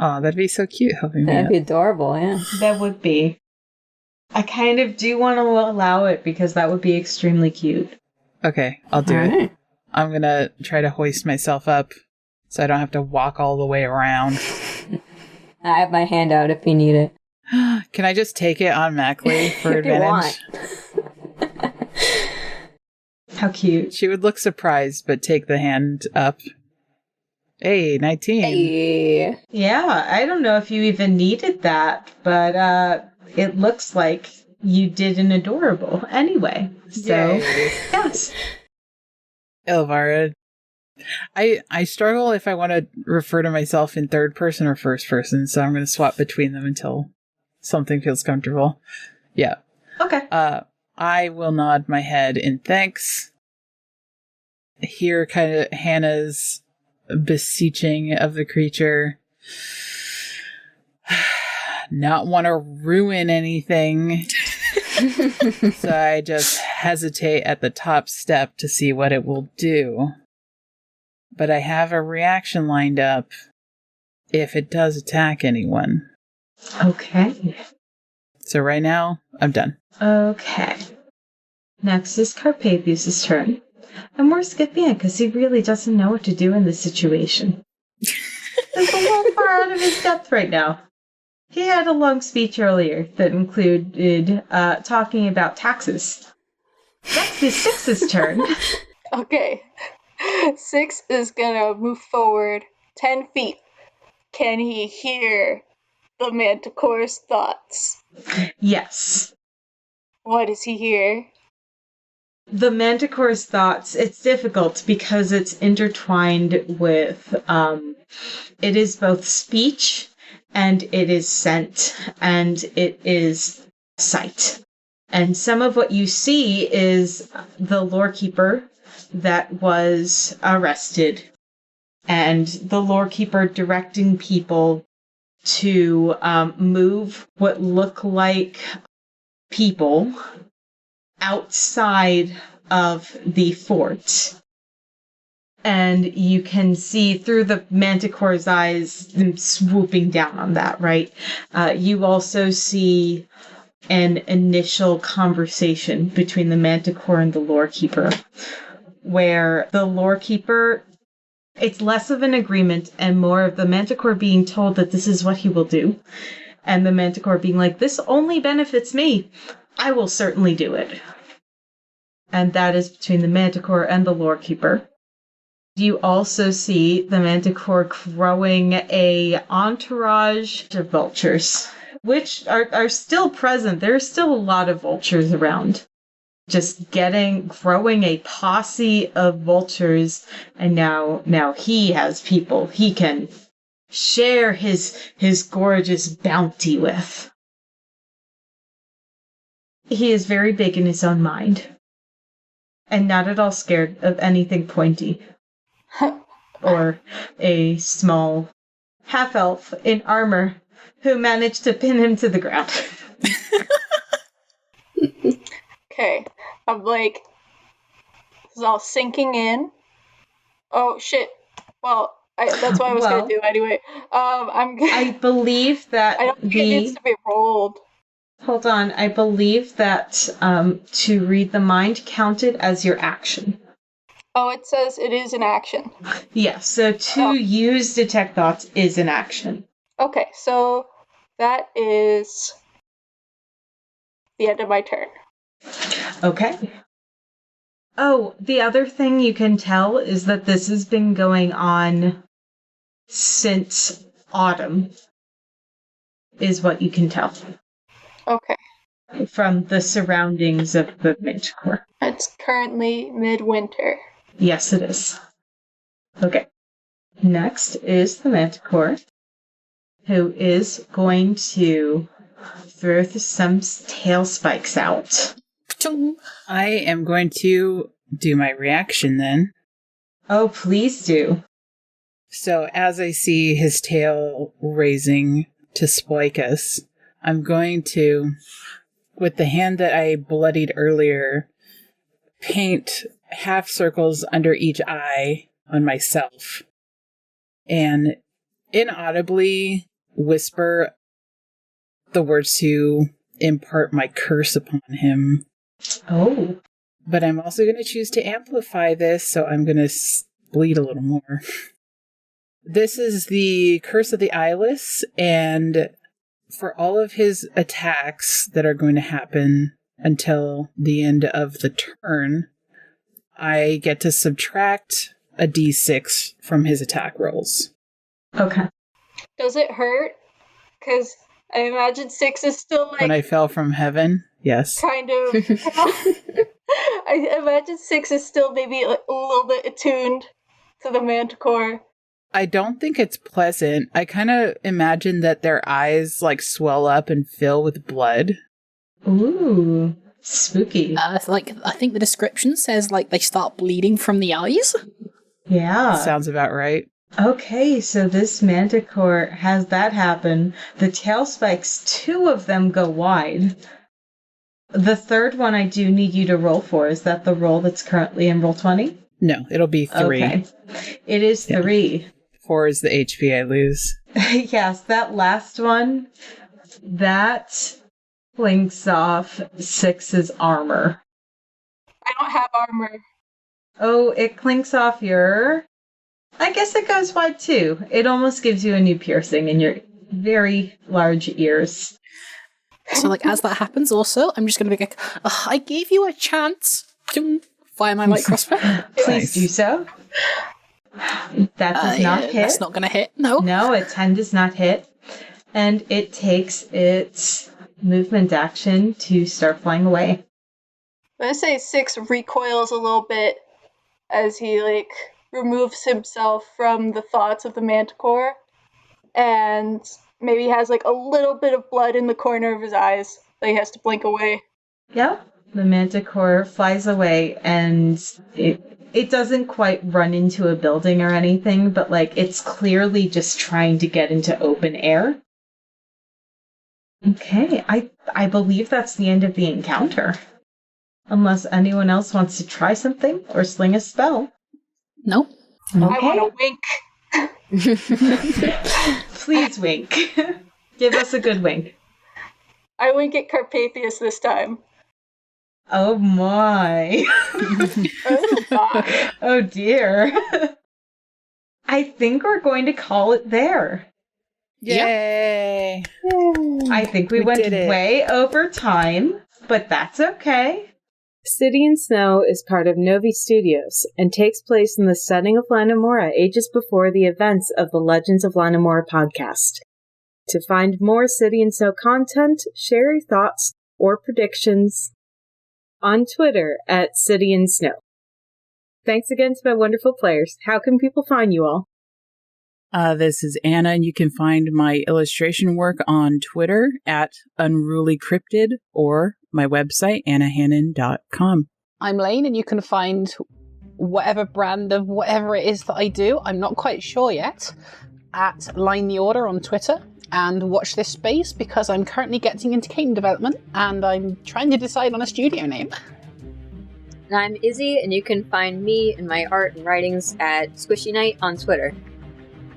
S2: Oh, that'd be so cute helping me
S5: That'd
S2: out.
S5: be adorable, yeah.
S1: That would be. I kind of do want to allow it because that would be extremely cute.
S2: Okay, I'll do it.
S5: Alright.
S2: I'm gonna try to hoist myself up so I don't have to walk all the way around.
S5: I have my hand out if you need it.
S2: Can I just take it automatically for
S5: If you
S2: advantage?
S5: want.
S1: How cute.
S2: She would look surprised, but take the hand up. Hey, 19.
S5: Hey.
S1: Yeah, I don't know if you even needed that, but it looks like you did an adorable anyway. So,
S2: Yay.
S1: yes.
S2: Elvira, I struggle if I want to refer to myself in third person or first person, so I'm going to swap between them until something feels comfortable. Yeah.
S1: Okay.
S2: I will nod my head in thanks. Hear kind of Hannah's beseeching of the creature. Not want to ruin anything. So I just hesitate at the top step to see what it will do. But I have a reaction lined up if it does attack anyone.
S1: Okay.
S2: So right now, I'm done.
S1: Okay. Next is Carpathus' turn. And we're skipping it because he really doesn't know what to do in this situation. He's a little far out of his depth right now. He had a long speech earlier that included talking about taxes. Next is Six's turn.
S4: Okay. 6 is gonna move forward 10 feet. Can he hear the Manticore's thoughts?
S1: Yes.
S4: What does he hear?
S1: The Manticore's thoughts, it's difficult because it's intertwined with, it is both speech and it is scent and it is sight. And some of what you see is the lorekeeper that was arrested and the lorekeeper directing people to move what look like people outside of the fort. And you can see through the Manticore's eyes them swooping down on that, right? You also see an initial conversation between the Manticore and the Lore Keeper, where the Lore Keeper, it's less of an agreement and more of the Manticore being told that this is what he will do, and the Manticore being like, this only benefits me. I will certainly do it. And that is between the Manticore and the Lore Keeper. You also see the Manticore growing a entourage of vultures, which are still present. There's still a lot of vultures around. Just growing a posse of vultures, and now he has people he can share his gorgeous bounty with. He is very big in his own mind, and not at all scared of anything pointy. Or a small half-elf in armor who managed to pin him to the ground.
S4: Okay, I'm like, this is all sinking in. Oh shit! Well, that's what I was gonna do anyway.
S1: I believe that
S4: I don't think it needs to be rolled.
S1: Hold on, I believe that to read the mind counted as your action.
S4: Oh, it says it is an action.
S1: Yeah, so to use Detect Thoughts is an action.
S4: Okay, so that is the end of my turn.
S1: Okay. Oh, the other thing you can tell is that this has been going on since autumn, is what you can tell.
S4: Okay.
S1: From the surroundings of the Manticore.
S4: It's currently midwinter.
S1: Yes, it is. Okay. Next is the Manticore, who is going to throw some tail spikes out.
S2: I am going to do my reaction then.
S1: Oh, please do.
S2: So as I see his tail raising to spike us, I'm going to, with the hand that I bloodied earlier, paint half circles under each eye on myself and inaudibly whisper the words to impart my curse upon him.
S1: Oh.
S2: But I'm also going to choose to amplify this, so I'm going to bleed a little more. This is the Curse of the Eyeless, and for all of his attacks that are going to happen until the end of the turn, I get to subtract a d6 from his attack rolls.
S1: Okay.
S4: Does it hurt? Because I imagine 6 is still like...
S2: When I fell from heaven, yes.
S4: Kind of... I imagine 6 is still maybe a little bit attuned to the Manticore.
S2: I don't think it's pleasant. I kind of imagine that their eyes like swell up and fill with blood.
S1: Ooh. Spooky.
S3: I think the description says, they start bleeding from the eyes.
S1: Yeah.
S2: Sounds about right.
S1: Okay, so this Manticore has that happen. The tail spikes, 2 of them go wide. The third one I do need you to roll for. Is that the roll that's currently in roll 20?
S2: No, it'll be 3.
S1: Okay. It is 3.
S2: 4 is the HP I lose.
S1: Yes, that last one, that clinks off 6's armor.
S4: I don't have armor.
S1: Oh, it clinks off your... I guess it goes wide too. It almost gives you a new piercing in your very large ears.
S3: So, as that happens also, I'm just going to be like, I gave you a chance. Fire my light crossbow.
S1: Please do so. That does not hit.
S3: That's not going to hit, no.
S1: No, a 10 does not hit. And it takes its movement action to start flying away.
S4: I'm going to say 6 recoils a little bit as he, removes himself from the thoughts of the Manticore. And maybe has, a little bit of blood in the corner of his eyes that he has to blink away.
S1: Yep. The Manticore flies away, and it doesn't quite run into a building or anything, but, it's clearly just trying to get into open air. Okay, I believe that's the end of the encounter. Unless anyone else wants to try something or sling a spell.
S3: Nope.
S4: I
S1: Okay.
S4: want to wink.
S1: Please wink. Give us a good wink.
S4: I wink at Carpathius this time.
S1: Oh my.
S4: Oh, fuck.
S1: Oh dear. I think we're going to call it there.
S2: Yay!
S1: I think we went
S2: did it.
S1: way over time, but that's okay.
S6: City and Snow is part of Novi Studios and takes place in the setting of Lanamora ages before the events of the Legends of Lanamora podcast. To find more City and Snow content, share your thoughts or predictions on Twitter at City and Snow. Thanks again to my wonderful players. How can people find you all?
S2: This is Anna, and you can find my illustration work on Twitter at Unruly Cryptid or my website, annahannon.com.
S3: I'm Lane, and you can find whatever brand of whatever it is that I do, I'm not quite sure yet, at Line the Order on Twitter. And watch this space because I'm currently getting into game development and I'm trying to decide on a studio name.
S5: And I'm Izzy, and you can find me and my art and writings at Squishy Night on Twitter.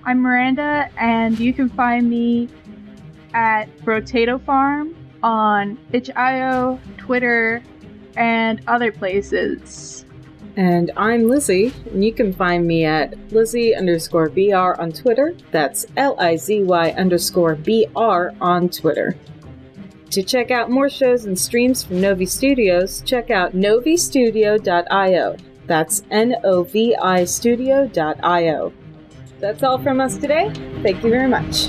S7: I'm Miranda, and you can find me at Brotato Farm on itch.io, Twitter, and other places.
S6: And I'm Lizzie, and you can find me at Lizzie_BR on Twitter. That's LIZY_BR on Twitter. To check out more shows and streams from Novi Studios, check out novistudio.io. That's NOVI Studio.io. That's all from us today. Thank you very much.